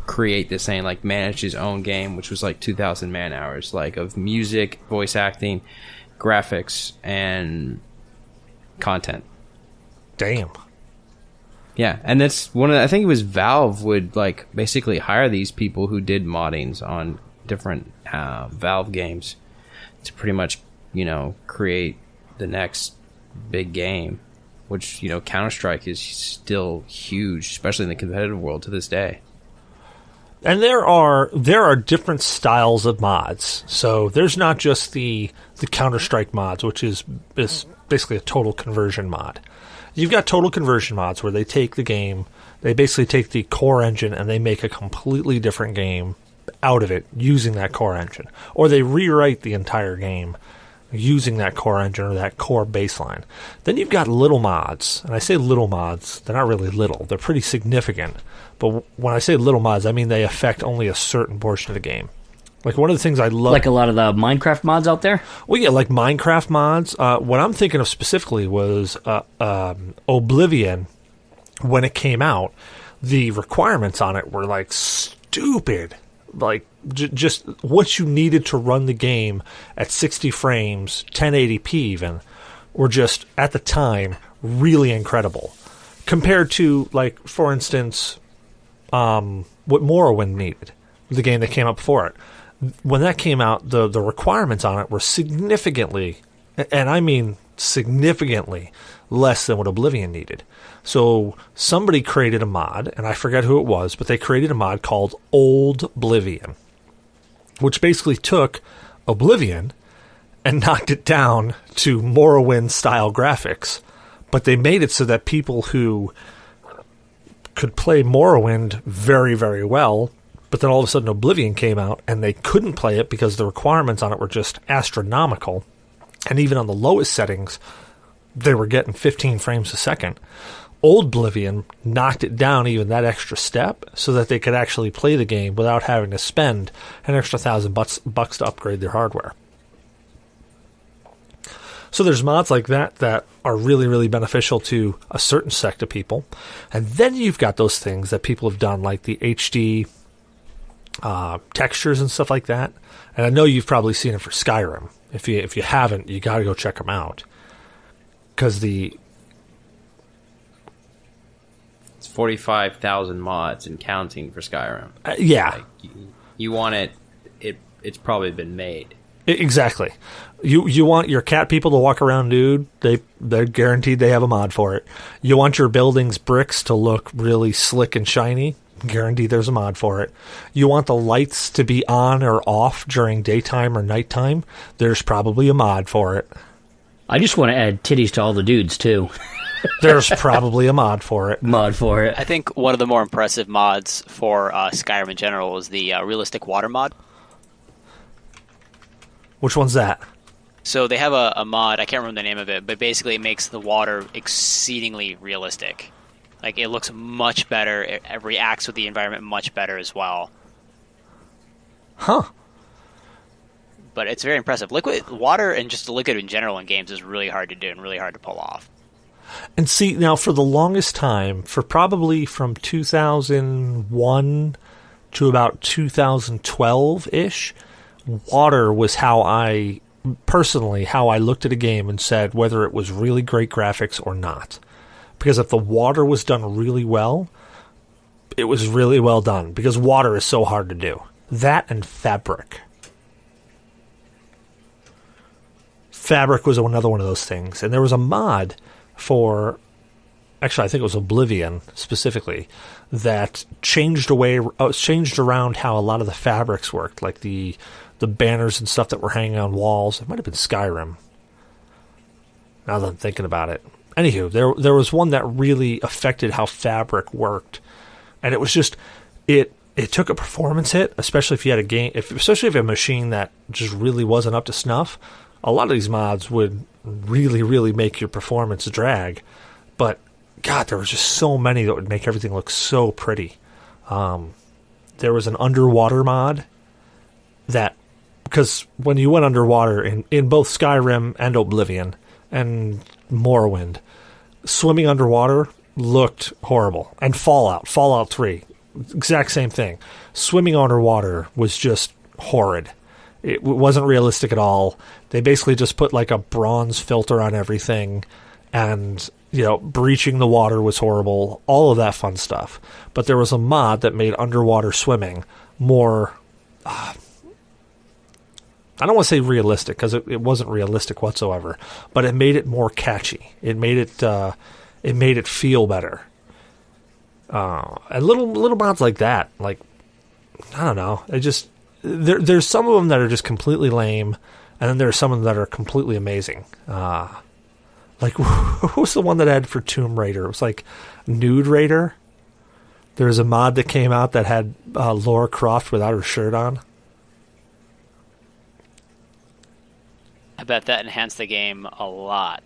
create this thing, like manage his own game, which was like 2,000 man hours, like of music, voice acting, graphics, and content. Damn. Yeah, and that's I think it was Valve would like basically hire these people who did moddings on different Valve games to pretty much, create the next big game, which, Counter-Strike is still huge, especially in the competitive world to this day. And there are different styles of mods. So there's not just the Counter-Strike mods, which is basically a total conversion mod. You've got total conversion mods where they take the game, they basically take the core engine and they make a completely different game out of it using that core engine. Or they rewrite the entire game using that core engine or that core baseline. Then you've got little mods. And I say little mods, they're not really little. They're pretty significant. But when I say little mods, I mean they affect only a certain portion of the game. Like, one of the things I love... Like a lot of the Minecraft mods out there? Well, yeah, like Minecraft mods. What I'm thinking of specifically was Oblivion. When it came out, the requirements on it were, like, stupid. Like, just what you needed to run the game at 60 frames, 1080p even, were just, at the time, really incredible. Compared to, like, for instance, what Morrowind needed, the game that came up before it. When that came out, the requirements on it were significantly, and I mean significantly, less than what Oblivion needed. So somebody created a mod, and I forget who it was, but they created a mod called Old Oblivion, which basically took Oblivion and knocked it down to Morrowind-style graphics. But they made it so that people who could play Morrowind very, very well, but then all of a sudden Oblivion came out and they couldn't play it because the requirements on it were just astronomical. And even on the lowest settings, they were getting 15 frames a second. Old Oblivion knocked it down even that extra step so that they could actually play the game without having to spend an extra $1,000 to upgrade their hardware. So there's mods like that are really, really beneficial to a certain sect of people. And then you've got those things that people have done, like the HD textures and stuff like that. And I know you've probably seen it for Skyrim. If you haven't, you got to go check them out. Because it's 45,000 mods and counting for Skyrim. Yeah. Like, you want it, it's probably been made. Exactly. You want your cat people to walk around nude, they're guaranteed they have a mod for it. You want your buildings' bricks to look really slick and shiny, guaranteed there's a mod for it. You want the lights to be on or off during daytime or nighttime, there's probably a mod for it. I just want to add titties to all the dudes, too. There's probably a mod for it. I think one of the more impressive mods for Skyrim in general is the realistic water mod. Which one's that? So they have a mod, I can't remember the name of it, but basically it makes the water exceedingly realistic. Like, it looks much better, it reacts with the environment much better as well. Huh. But it's very impressive. Liquid water and just the liquid in general in games is really hard to do and really hard to pull off. And see, now for the longest time, for probably from 2001 to about 2012-ish, water was how I looked at a game and said whether it was really great graphics or not. Because if the water was done really well, it was really well done. Because water is so hard to do. That and fabric. Fabric was another one of those things. And there was a mod for, actually I think it was Oblivion specifically, that changed around how a lot of the fabrics worked, like the banners and stuff that were hanging on walls. It might have been Skyrim, now that I'm thinking about it. Anywho, there was one that really affected how fabric worked, and it was just it took a performance hit, especially if you had especially if you had a machine that just really wasn't up to snuff. A lot of these mods would really, really make your performance drag, but God, there was just so many that would make everything look so pretty. There was an underwater mod that, because when you went underwater in both Skyrim and Oblivion and Morrowind, swimming underwater looked horrible. And Fallout 3, exact same thing. Swimming underwater was just horrid. It wasn't realistic at all. They basically just put like a bronze filter on everything, and breaching the water was horrible. All of that fun stuff. But there was a mod that made underwater swimming more, I don't want to say realistic, because it wasn't realistic whatsoever, but it made it more catchy. It made it feel better. And little mods like that, like, I don't know, it just there's some of them that are just completely lame, and then there's some of them that are completely amazing. Like, what was the one that had for Tomb Raider? It was like Nude Raider. There was a mod that came out that had Lara Croft without her shirt on. I bet that enhanced the game a lot.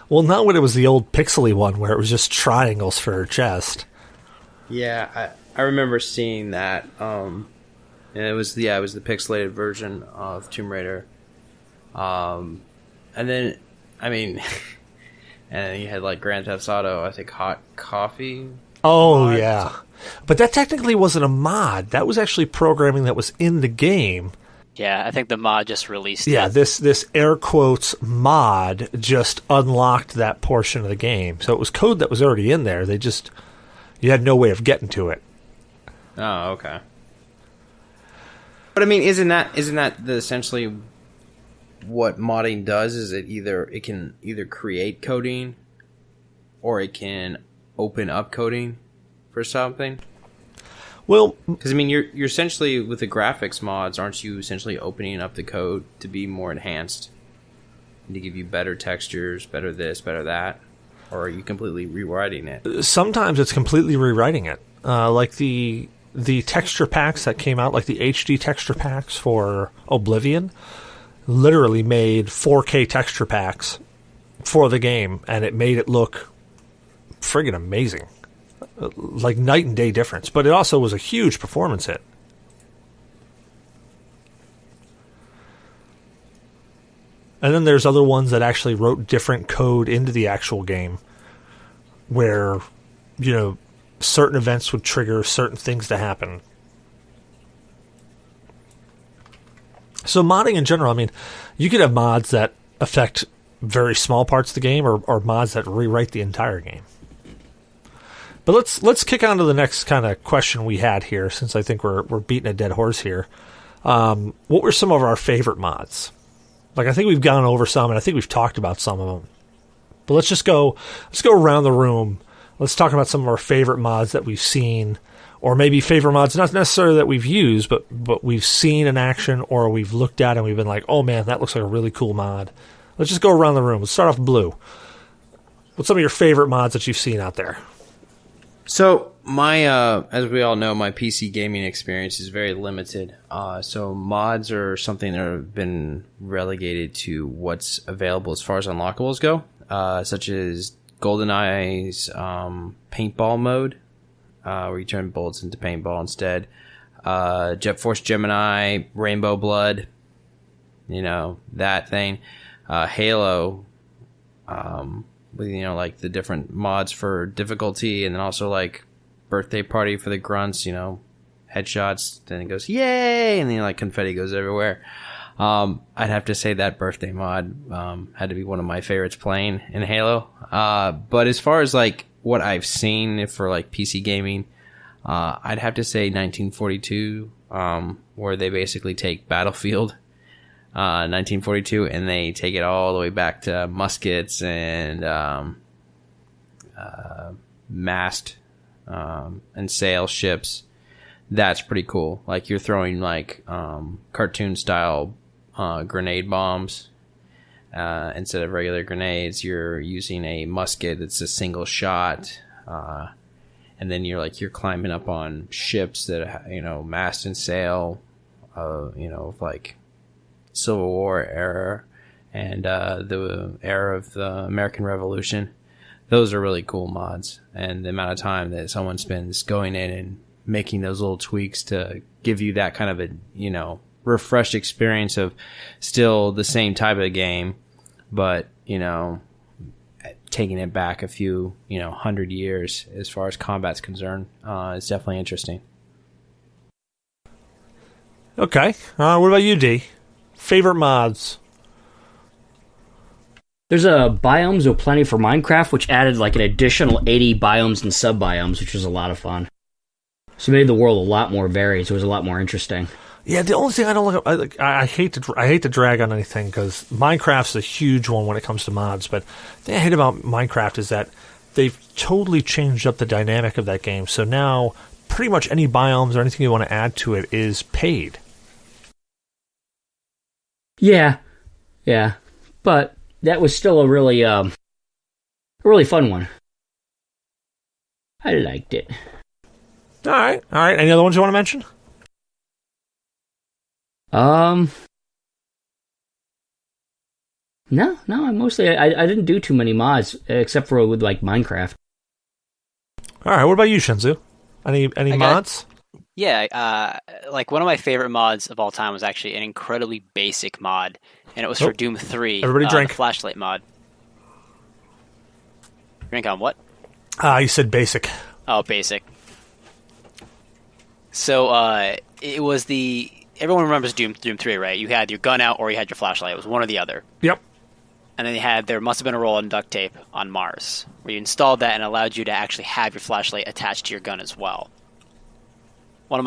Well, not when it was the old pixely one where it was just triangles for her chest. Yeah, I remember seeing that. And it was the pixelated version of Tomb Raider. And then, I mean, and you had like Grand Theft Auto, I think Hot Coffee. Oh, yeah. But that technically wasn't a mod. That was actually programming that was in the game. Yeah, I think the mod just released it. Yeah, this air quotes mod just unlocked that portion of the game. So it was code that was already in there. You had no way of getting to it. Oh, okay. But I mean, isn't that essentially what modding does? Is it can either create coding or it can open up coding for something? Well, because I mean, you're essentially, with the graphics mods, aren't you essentially opening up the code to be more enhanced and to give you better textures, better this, better that, or are you completely rewriting it? Sometimes it's completely rewriting it, like the texture packs that came out, like the HD texture packs for Oblivion, literally made 4K texture packs for the game, and it made it look friggin' amazing. Like night and day difference, but it also was a huge performance hit. And then there's other ones that actually wrote different code into the actual game where, certain events would trigger certain things to happen. So modding in general, I mean, you could have mods that affect very small parts of the game or mods that rewrite the entire game. But let's kick on to the next kind of question we had here, since I think we're beating a dead horse here. what were some of our favorite mods? Like, I think we've gone over some, and I think we've talked about some of them. But let's go around the room. Let's talk about some of our favorite mods that we've seen, or maybe favorite mods, not necessarily that we've used, but we've seen in action, or we've looked at and we've been like, oh man, that looks like a really cool mod. Let's just go around the room. Let's start off Blue. What's some of your favorite mods that you've seen out there? So my, as we all know, my PC gaming experience is very limited. So mods are something that have been relegated to what's available as far as unlockables go, such as GoldenEye's paintball mode, where you turn bullets into paintball instead. Jet Force Gemini, Rainbow Blood, that thing. Halo, with, like the different mods for difficulty, and then also like birthday party for the grunts, headshots, then it goes, yay! And then like confetti goes everywhere. I'd have to say that birthday mod, had to be one of my favorites playing in Halo. But as far as like what I've seen for like PC gaming, I'd have to say 1942, where they basically take Battlefield, 1942, and they take it all the way back to muskets and mast and sail ships. That's pretty cool. Like, you're throwing like cartoon style grenade bombs instead of regular grenades. You're using a musket. It's a single shot, and then you're climbing up on ships that mast and sail, like Civil War era and the era of the American Revolution. Those are really cool mods, and the amount of time that someone spends going in and making those little tweaks to give you that kind of a refreshed experience of still the same type of game, but taking it back a few 100 years as far as combat's concerned. It's definitely interesting. Okay, what about you, D? Favorite mods? There's a biomes of plenty for Minecraft, which added like an additional 80 biomes and sub-biomes, which was a lot of fun. So it made the world a lot more varied, so it was a lot more interesting. Yeah, the only thing I don't like, I hate to drag on anything, because Minecraft's a huge one when it comes to mods, but the thing I hate about Minecraft is that they've totally changed up the dynamic of that game, so now pretty much any biomes or anything you want to add to it is paid. Yeah, but that was still a really fun one. I liked it. All right. Any other ones you want to mention? No. I didn't do too many mods except for with like Minecraft. All right. What about you, Shinzu? Any mods? Yeah, like one of my favorite mods of all time was actually an incredibly basic mod, and it was for Doom 3. Everybody drink. The flashlight mod. Drink on what? You said basic. Oh, basic. So, it was everyone remembers Doom 3, right? You had your gun out or you had your flashlight. It was one or the other. Yep. And then there must have been a roll on duct tape on Mars, where you installed that and allowed you to actually have your flashlight attached to your gun as well. One of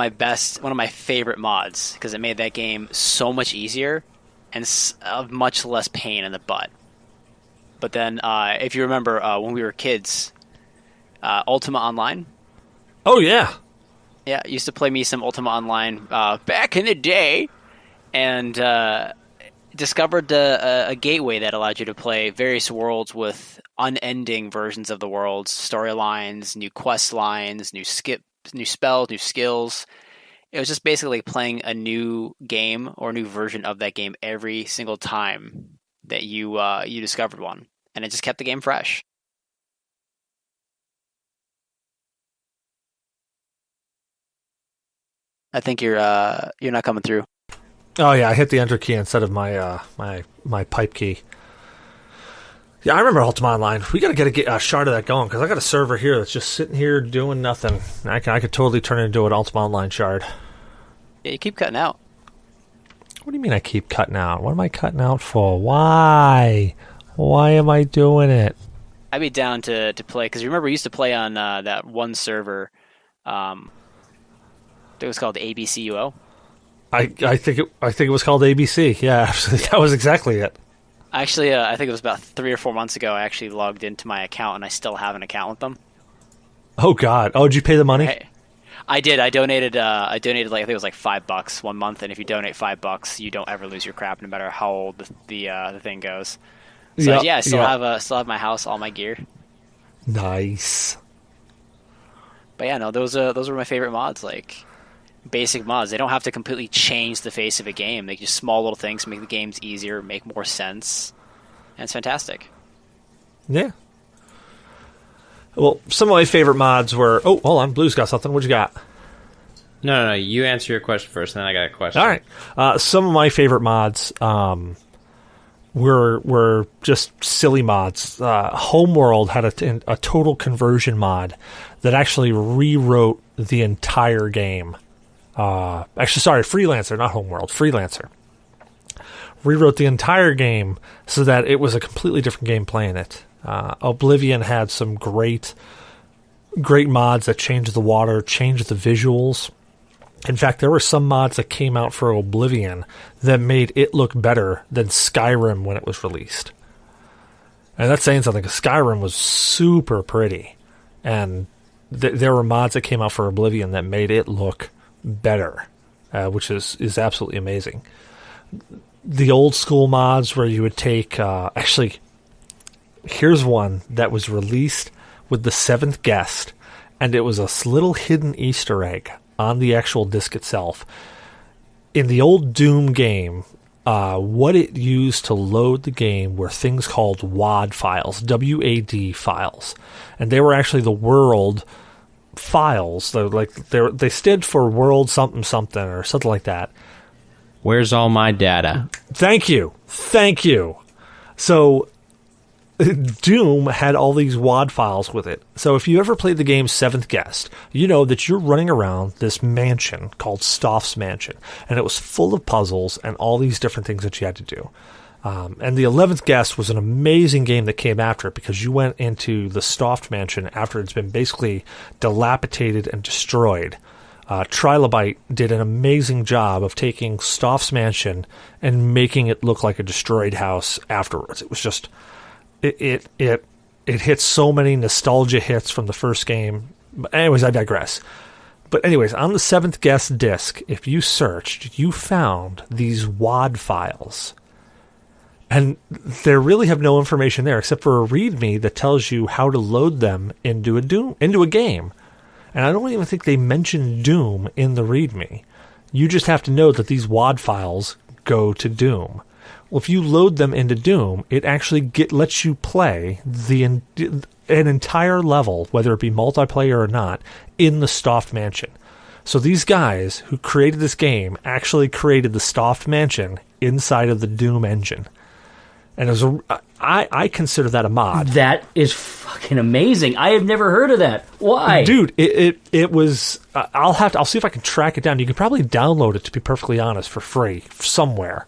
my favorite mods, because it made that game so much easier and of much less pain in the butt. But then, if you remember, when we were kids, Ultima Online. Oh yeah, yeah. Used to play me some Ultima Online back in the day, and discovered a gateway that allowed you to play various worlds with unending versions of the worlds, storylines, new quest lines, new spells, new skills. It was just basically playing a new game or a new version of that game every single time that you discovered one, and it just kept the game fresh. I think you're not coming through. Oh yeah, I hit the enter key instead of my my pipe key. Yeah, I remember Ultima Online. We got to get a shard of that going, because I got a server here that's just sitting here doing nothing. I could totally turn it into an Ultima Online shard. Yeah, you keep cutting out. What do you mean I keep cutting out? What am I cutting out for? Why? Why am I doing it? I'd be down to play, because remember we used to play on that one server. It was called ABCUO. I think it was called ABC. Yeah, absolutely. That was exactly it. Actually, I think it was about 3 or 4 months ago. I actually logged into my account, and I still have an account with them. Oh God! Oh, did you pay the money? Right. I did. I donated. I donated like I think it was like $5 one month, and if you donate $5, you don't ever lose your crap, no matter how old the thing goes. So Yep, yeah, I still yep. have my house, all my gear. Nice. But yeah, no, those were my favorite mods. Like basic mods, they don't have to completely change the face of a game. They just small little things make the games easier, make more sense, and it's fantastic. Yeah. Well, some of my favorite mods were. Oh, hold on, Blue's got something. What you got? No. You answer your question first, and then I got a question. All right. Some of my favorite mods were just silly mods. Homeworld had a total conversion mod that actually rewrote the entire game. Actually, sorry, Freelancer, not Homeworld. Freelancer rewrote the entire game so that it was a completely different game playing it. Oblivion had some great mods that changed the water, changed the visuals. In fact, there were some mods that came out for Oblivion that made it look better than Skyrim when it was released. And that's saying something, because Skyrim was super pretty. And there were mods that came out for Oblivion that made it look better, which is absolutely amazing. The old school mods where you would take... actually, here's one that was released with the 7th guest, and it was a little hidden Easter egg on the actual disc itself. In the old Doom game, what it used to load the game were things called WAD files, WAD files, and they were actually the world files. They stood for world something something or something like that. Where's all my data? Thank you. So Doom had all these WAD files with it. So if you ever played the game 7th Guest, you know that you're running around this mansion called Stoff's Mansion, and it was full of puzzles and all these different things that you had to do. And the 11th Guest was an amazing game that came after it, because you went into the Stoff Mansion after it's been basically dilapidated and destroyed. Trilobite did an amazing job of taking Stoff's Mansion and making it look like a destroyed house afterwards. It was just... It hit so many nostalgia hits from the first game. But anyways, I digress. But anyways, on the 7th Guest disc, if you searched, you found these WAD files. And they really have no information there except for a README that tells you how to load them into a game. And I don't even think they mentioned Doom in the README. You just have to know that these WAD files go to Doom. Well, if you load them into Doom, it actually lets you play an entire level, whether it be multiplayer or not, in the Stoff Mansion. So these guys who created this game actually created the Stoff Mansion inside of the Doom engine. And it was I consider that a mod. That is fucking amazing. I have never heard of that. Why? Dude, it was... I'll see if I can track it down. You can probably download it, to be perfectly honest, for free somewhere.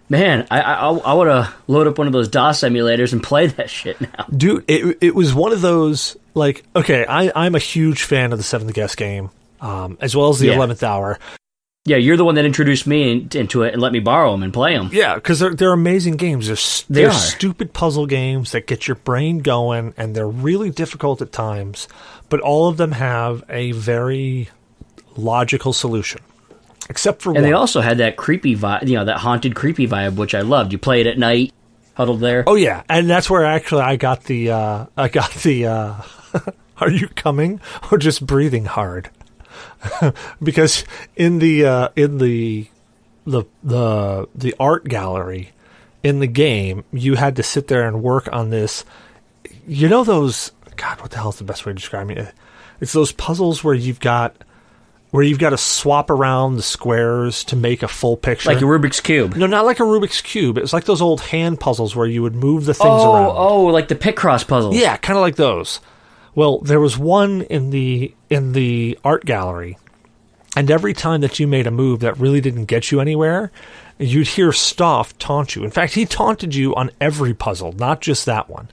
Man, I want to load up one of those DOS emulators and play that shit now. Dude, it was one of those, like, okay, I'm a huge fan of the 7th Guest game, as well as the 11th Hour. Yeah, you're the one that introduced me into it and let me borrow them and play them. Yeah, because they're amazing games. They're stupid puzzle games that get your brain going, and they're really difficult at times, but all of them have a very logical solution. Except for one. And they also had that creepy vibe, that haunted creepy vibe, which I loved. You play it at night, huddled there. Oh yeah, and that's where actually I got the are you coming or just breathing hard? Because in the art gallery in the game, you had to sit there and work on this. You know those, God, what the hell is the best way to describe it? It's those puzzles where you've got to swap around the squares to make a full picture. Like a Rubik's Cube. No, not like a Rubik's Cube. It was like those old hand puzzles where you would move the things around. Oh, like the Picross puzzles. Yeah, kind of like those. Well, there was one in the art gallery, and every time that you made a move that really didn't get you anywhere, you'd hear Stoff taunt you. In fact, he taunted you on every puzzle, not just that one.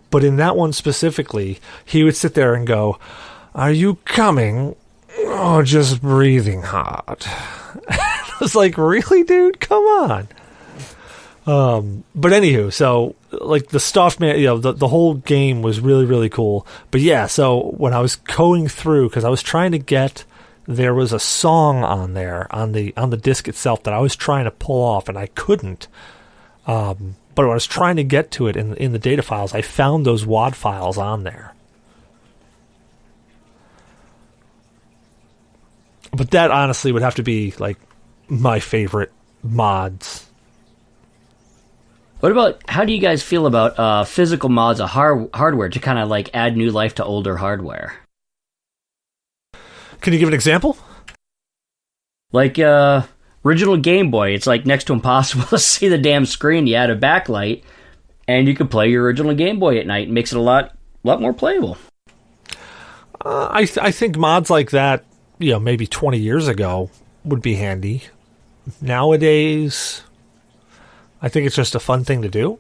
But in that one specifically, he would sit there and go, "Are you coming oh, just breathing hot. I was like, really, dude? Come on. But anywho, so like the stuff, man, the whole game was really, really cool. But yeah, so when I was going through, because I was trying to get, there was a song on there on the disc itself that I was trying to pull off, and I couldn't. But when I was trying to get to it in the data files, I found those WAD files on there. But that honestly would have to be like my favorite mods. What about, how do you guys feel about physical mods of hardware to kind of like add new life to older hardware? Can you give an example? Like original Game Boy, it's like next to impossible to see the damn screen. You add a backlight, and you can play your original Game Boy at night. It makes it a lot more playable. I think mods like that, maybe 20 years ago would be handy. Nowadays, I think it's just a fun thing to do.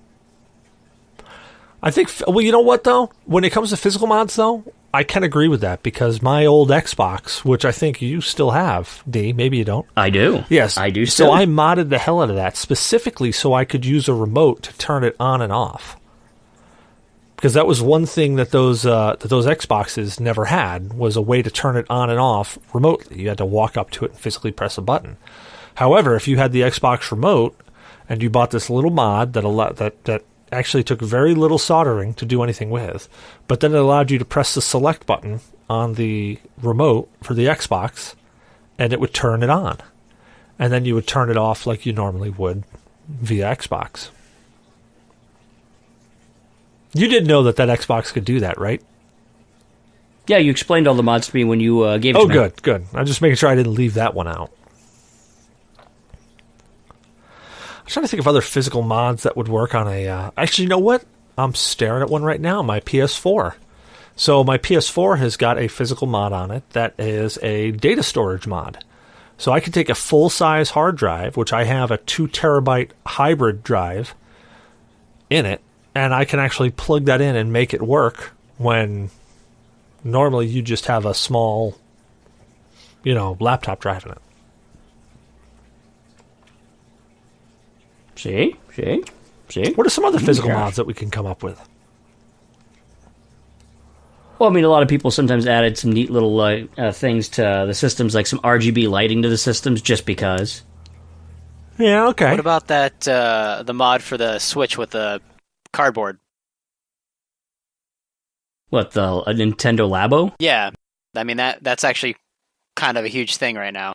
I think, well, you know what, though? When it comes to physical mods, though, I can agree with that, because my old Xbox, which I think you still have, D, maybe you don't. I do. Yes. I do still. So I modded the hell out of that, specifically so I could use a remote to turn it on and off. Because that was one thing that those Xboxes never had, was a way to turn it on and off remotely. You had to walk up to it and physically press a button. However, if you had the Xbox remote, and you bought this little mod that actually took very little soldering to do anything with, but then it allowed you to press the select button on the remote for the Xbox, and it would turn it on. And then you would turn it off like you normally would via Xbox. You didn't know that Xbox could do that, right? Yeah, you explained all the mods to me when you gave it to me. Oh, good. I'm just making sure I didn't leave that one out. I'm trying to think of other physical mods that would work on a... actually, you know what? I'm staring at one right now, my PS4. So my PS4 has got a physical mod on it that is a data storage mod. So I can take a full-size hard drive, which I have a 2 terabyte hybrid drive in it, and I can actually plug that in and make it work when normally you just have a small, laptop drive in it. See? What are some other physical mods that we can come up with? Well, I mean, a lot of people sometimes added some neat little things to the systems, like some RGB lighting to the systems, just because. Yeah, okay. What about that, the mod for the Switch with the cardboard? What, a Nintendo Labo? Yeah. I mean, that's actually kind of a huge thing right now.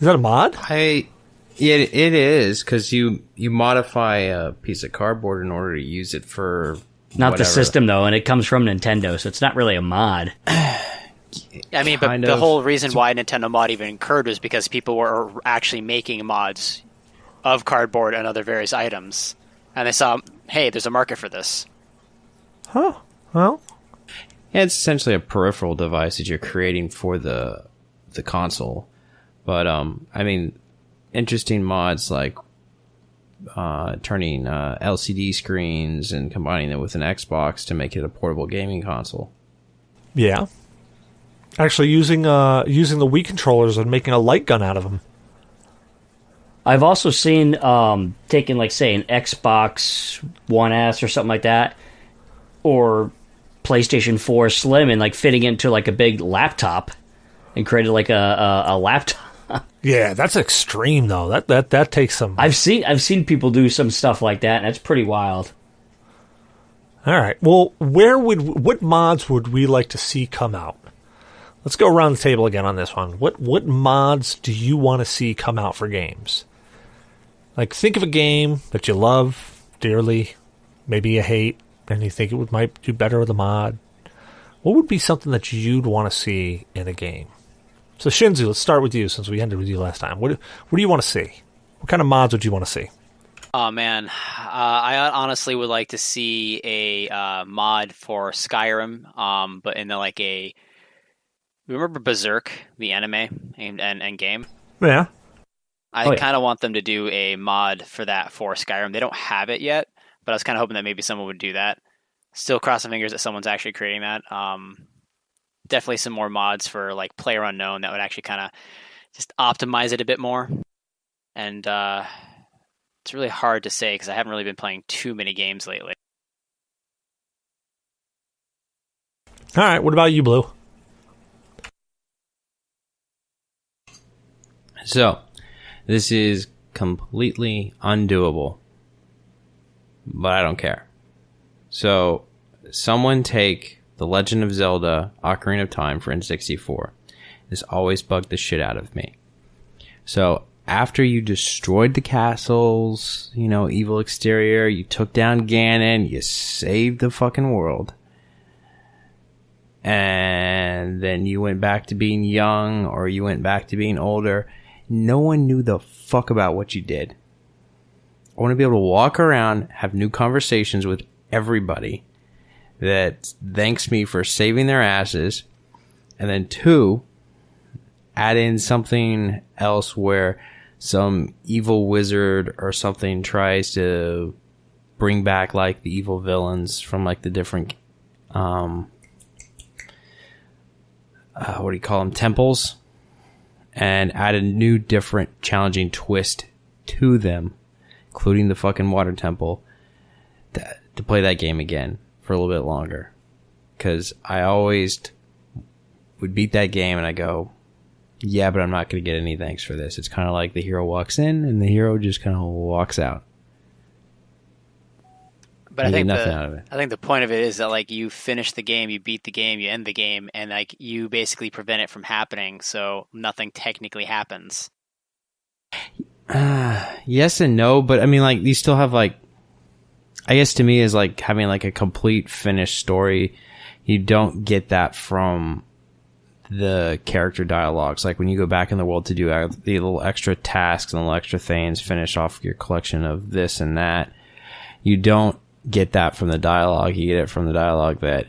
Is that a mod? Yeah, it is, because you modify a piece of cardboard in order to use it for Not whatever. the system, though, and it comes from Nintendo, so it's not really a mod. I mean, but the whole reason why Nintendo Mod even occurred was because people were actually making mods of cardboard and other various items. And they saw, hey, there's a market for this. Huh. Well. Yeah, it's essentially a peripheral device that you're creating for the console. But, I mean, interesting mods like turning LCD screens and combining it with an Xbox to make it a portable gaming console. Yeah. Actually using the Wii controllers and making a light gun out of them. I've also seen taking, like, say, an Xbox One S or something like that, or PlayStation 4 Slim, and, like, fitting it into, like, a big laptop and created, like, a laptop. Yeah, that's extreme though. That takes some. I've seen people do some stuff like that, and it's pretty wild. All right. Well, what mods would we like to see come out? Let's go around the table again on this one. What mods do you want to see come out for games? Like, think of a game that you love dearly, maybe you hate, and you think it might do better with a mod. What would be something that you'd want to see in a game? So, Shinzu, let's start with you since we ended with you last time. What do you want to see? What kind of mods would you want to see? Oh, man. I honestly would like to see a mod for Skyrim, but in remember Berserk, the anime and game? Yeah. I kind of want them to do a mod for that for Skyrim. They don't have it yet, but I was kind of hoping that maybe someone would do that. Still crossing fingers that someone's actually creating that. definitely some more mods for like player unknown that would actually kind of just optimize it a bit more. And it's really hard to say because I haven't really been playing too many games lately. All right, what about you, Blue? So, this is completely undoable, but I don't care. So, someone take The Legend of Zelda Ocarina of Time for N64. This always bugged the shit out of me. So, after you destroyed the castle's, evil exterior, you took down Ganon, you saved the fucking world, and then you went back to being young, or you went back to being older, no one knew the fuck about what you did. I want to be able to walk around, have new conversations with everybody that thanks me for saving their asses, and then 2, add in something else where some evil wizard or something tries to bring back like the evil villains from like the different what do you call them, temples, and add a new, different, challenging twist to them, including the fucking water temple, to play that game again for a little bit longer. Because I always would beat that game and I go, yeah, but I'm not going to get any thanks for this. It's kind of like the hero walks in and the hero just kind of walks out. But I think the point of it is that like you finish the game, you beat the game, you end the game, and like you basically prevent it from happening, so nothing technically happens. Yes and no, but I mean, like, you still have like, I guess to me is like having like a complete finished story. You don't get that from the character dialogues. Like when you go back in the world to do the little extra tasks and little extra things, finish off your collection of this and that, you don't get that from the dialogue. You get it from the dialogue that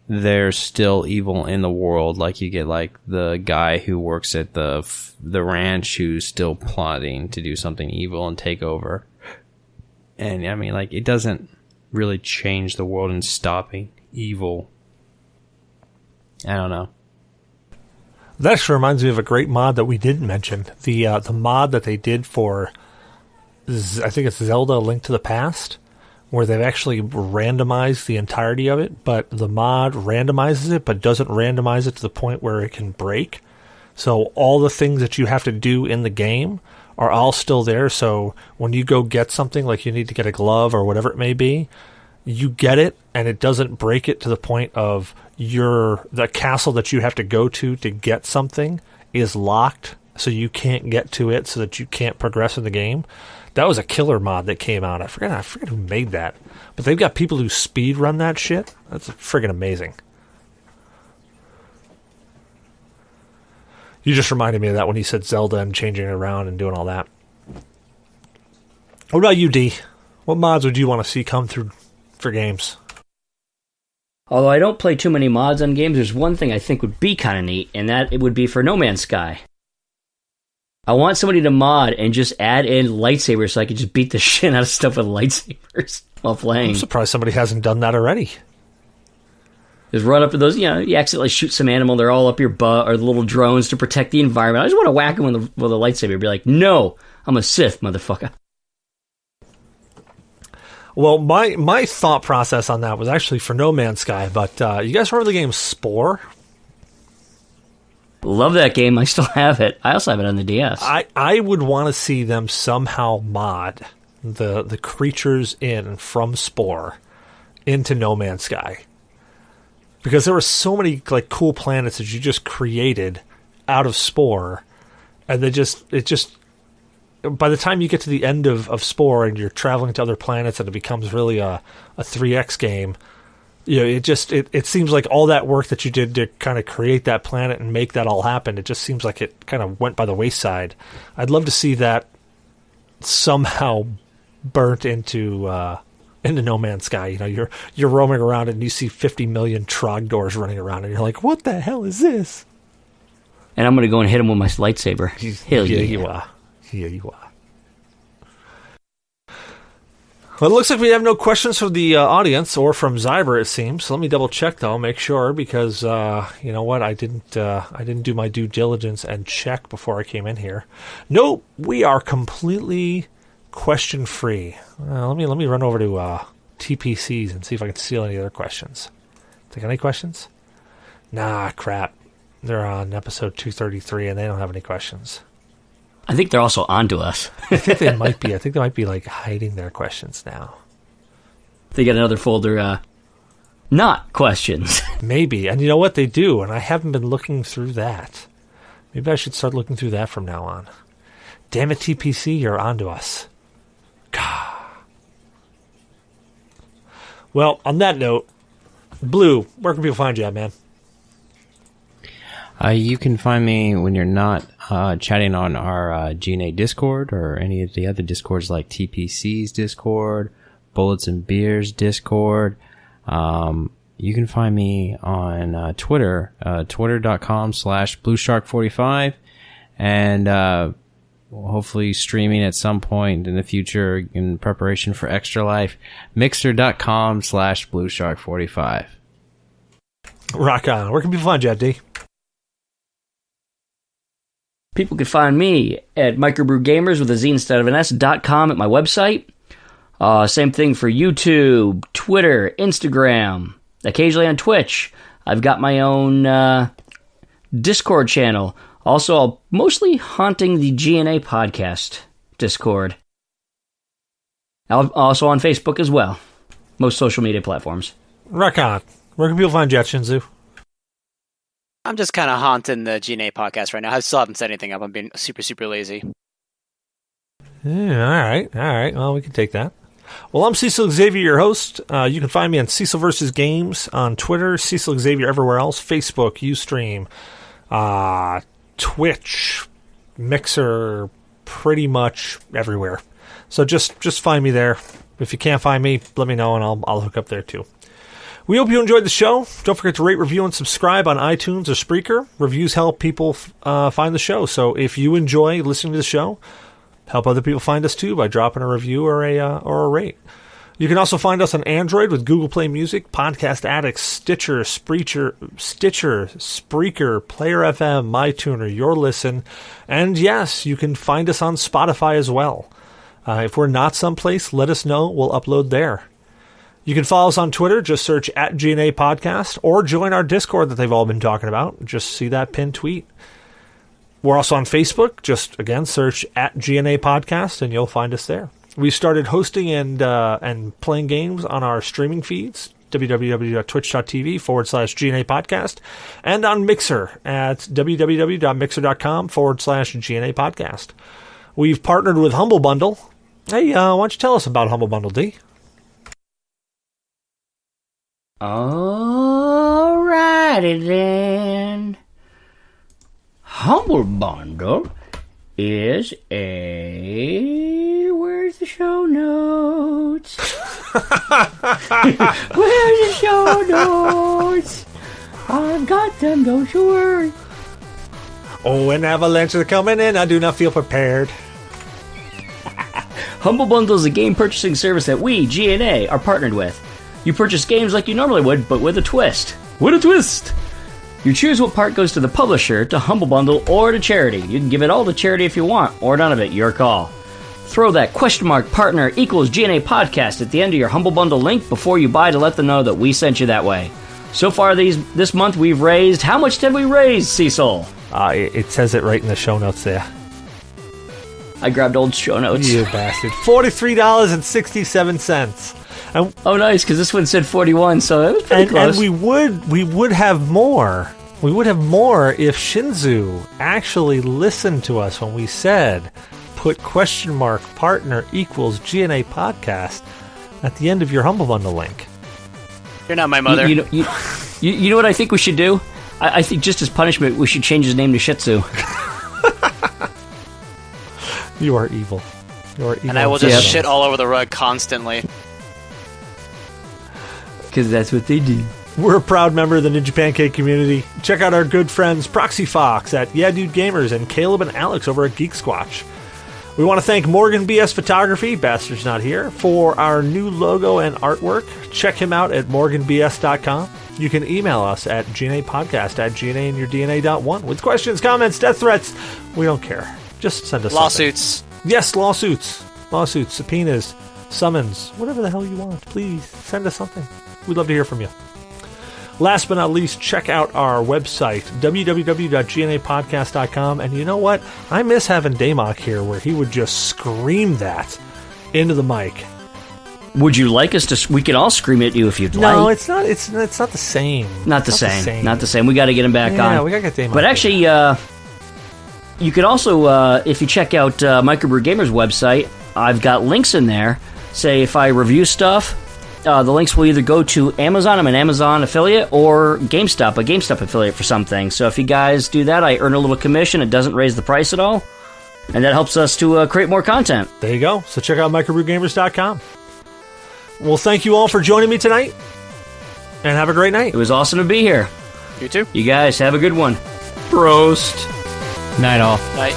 there's still evil in the world. Like you get like the guy who works at the ranch who's still plotting to do something evil and take over. And I mean, like, it doesn't really change the world in stopping evil. I don't know. That actually reminds me of a great mod that we didn't mention. The mod that they did for, I think it's Zelda: A Link to the Past, where they've actually randomized the entirety of it, but the mod randomizes it, but doesn't randomize it to the point where it can break. So all the things that you have to do in the game are all still there. So when you go get something, like you need to get a glove or whatever it may be, you get it, and it doesn't break it to the point of the castle that you have to go to get something is locked, so you can't get to it, so that you can't progress in the game. That was a killer mod that came out. I forget who made that, but they've got people who speed run that shit. That's friggin' amazing. You just reminded me of that when you said Zelda and changing it around and doing all that. What about you, D? What mods would you want to see come through for games? Although I don't play too many mods on games, there's one thing I think would be kind of neat, and that it would be for No Man's Sky. I want somebody to mod and just add in lightsabers so I could just beat the shit out of stuff with lightsabers while playing. I'm surprised somebody hasn't done that already. Just run up to those, you accidentally shoot some animal, they're all up your butt, or the little drones to protect the environment. I just want to whack them with a lightsaber. Be like, no, I'm a Sith, motherfucker. Well, my thought process on that was actually for No Man's Sky, but you guys remember the game Spore? Love that game. I still have it. I also have it on the DS. I would want to see them somehow mod the creatures from Spore into No Man's Sky. Because there were so many like cool planets that you just created out of Spore, and it just by the time you get to the end of Spore and you're traveling to other planets and it becomes really a 3X game, it seems like all that work that you did to kind of create that planet and make that all happen, it just seems like it kind of went by the wayside. I'd love to see that somehow burnt into No Man's Sky. You're roaming around and you see 50 million Trogdors running around and you're like, what the hell is this? And I'm going to go and hit him with my lightsaber. Hell yeah. You are. Here you are. Well, it looks like we have no questions from the audience or from Zyber, it seems. So let me double check though, make sure, because you know what, I didn't do my due diligence and check before I came in here. Nope, we are completely question free. Let me run over to TPCs and see if I can steal any other questions. Think any questions? Nah, crap. They're on episode 233 and they don't have any questions. I think they're also onto us. I think they might be. I think they might be like hiding their questions now. They got another folder, not questions. Maybe. And you know what? They do. And I haven't been looking through that. Maybe I should start looking through that from now on. Damn it, TPC, you're onto us. Gah. Well, on that note, Blue, where can people find you at, man? You can find me when you're not chatting on our G.N.A. Discord or any of the other Discords like TPC's Discord, Bullets and Beers Discord. You can find me on Twitter, twitter.com/BlueShark45, and hopefully streaming at some point in the future in preparation for Extra Life, mixer.com/BlueShark45. Rock on. Where can people find you at, D? People can find me at microbrewgamers with a Z instead of an S.com at my website. Same thing for YouTube, Twitter, Instagram, occasionally on Twitch. I've got my own Discord channel. Also, mostly haunting the G.N.A. podcast Discord. Also on Facebook as well. Most social media platforms. Rock on. Where can people find you at, Shinzu? I'm just kind of haunting the G.N.A. podcast right now. I still haven't set anything up. I'm being super, super lazy. Yeah, all right. Well, we can take that. Well, I'm Cecil Xavier, your host. You can find me on Cecil vs. Games on Twitter, Cecil Xavier everywhere else, Facebook, Ustream, Twitch, Mixer, pretty much everywhere. So just find me there. If you can't find me, let me know and I'll hook up there too. We hope you enjoyed the show. Don't forget to rate, review, and subscribe on iTunes or Spreaker. Reviews help people find the show. So if you enjoy listening to the show, help other people find us too by dropping a review or a rate. You can also find us on Android with Google Play Music, Podcast Addict, Stitcher, Spreaker, Player FM, MyTuner, Your Listen, and yes, you can find us on Spotify as well. If we're not someplace, let us know. We'll upload there. You can follow us on Twitter. Just search at G.N.A. Podcast or join our Discord that they've all been talking about. Just see that pinned tweet. We're also on Facebook. Just, again, search at G.N.A. Podcast and you'll find us there. We started hosting and playing games on our streaming feeds, www.twitch.tv/G.N.A. Podcast, and on Mixer at www.mixer.com/G.N.A. Podcast. We've partnered with Humble Bundle. Hey, why don't you tell us about Humble Bundle, D? Alrighty then. Humble Bundle is where's the show notes? Where's the show notes? I've got them, don't you worry. Oh, an avalanche is coming in. I do not feel prepared. Humble Bundle is a game purchasing service that we, G.N.A., are partnered with. You purchase games like you normally would, but with a twist. With a twist! You choose what part goes to the publisher, to Humble Bundle, or to charity. You can give it all to charity if you want, or none of it, your call. Throw that partner equals G.N.A. podcast at the end of your Humble Bundle link before you buy to let them know that we sent you that way. So far this month we've raised... How much did we raise, Cecil? It says it right in the show notes there. I grabbed old show notes. You bastard. $43.67. Oh, nice, because this one said 41, so it was pretty close. And we would have more. We would have more if Shinzu actually listened to us when we said, put partner equals G.N.A. podcast at the end of your Humble Bundle link. You're not my mother. You know what I think we should do? I think just as punishment, we should change his name to Shih Tzu. You are evil. You are evil. And I will just shit all over the rug constantly. Because that's what they do. We're a proud member of the Ninja Pancake community. Check out our good friends Proxy Fox at Yeah Dude Gamers and Caleb and Alex over at Geek Squatch. We want to thank Morgan BS Photography, Bastard's Not Here, for our new logo and artwork. Check him out at morganbs.com. You can email us at GNApodcast@GNAinyourdNA.1 with questions, comments, death threats. We don't care. Just send us Lawsuits. something. Yes, lawsuits. Lawsuits, subpoenas, summons, whatever the hell you want. Please send us something. We'd love to hear from you. Last but not least, check out our website, www.GNApodcast.com. And you know what? I miss having Damok here where he would just scream that into the mic. Would you like us to? We can all scream at you if you'd like. No, it's not. It's not the same. Not the same. Not the same. We got to get him back on. Yeah, we got to get Damok. But actually, you could also, if you check out Microbrew Gamer's website, I've got links in there. Say if I review stuff, the links will either go to Amazon, I'm an Amazon affiliate, or GameStop, a GameStop affiliate for some things. So if you guys do that, I earn a little commission. It doesn't raise the price at all. And that helps us to create more content. There you go. So check out microbrewgamers.com. Well, thank you all for joining me tonight. And have a great night. It was awesome to be here. You too. You guys have a good one. Prost. Night all. Night.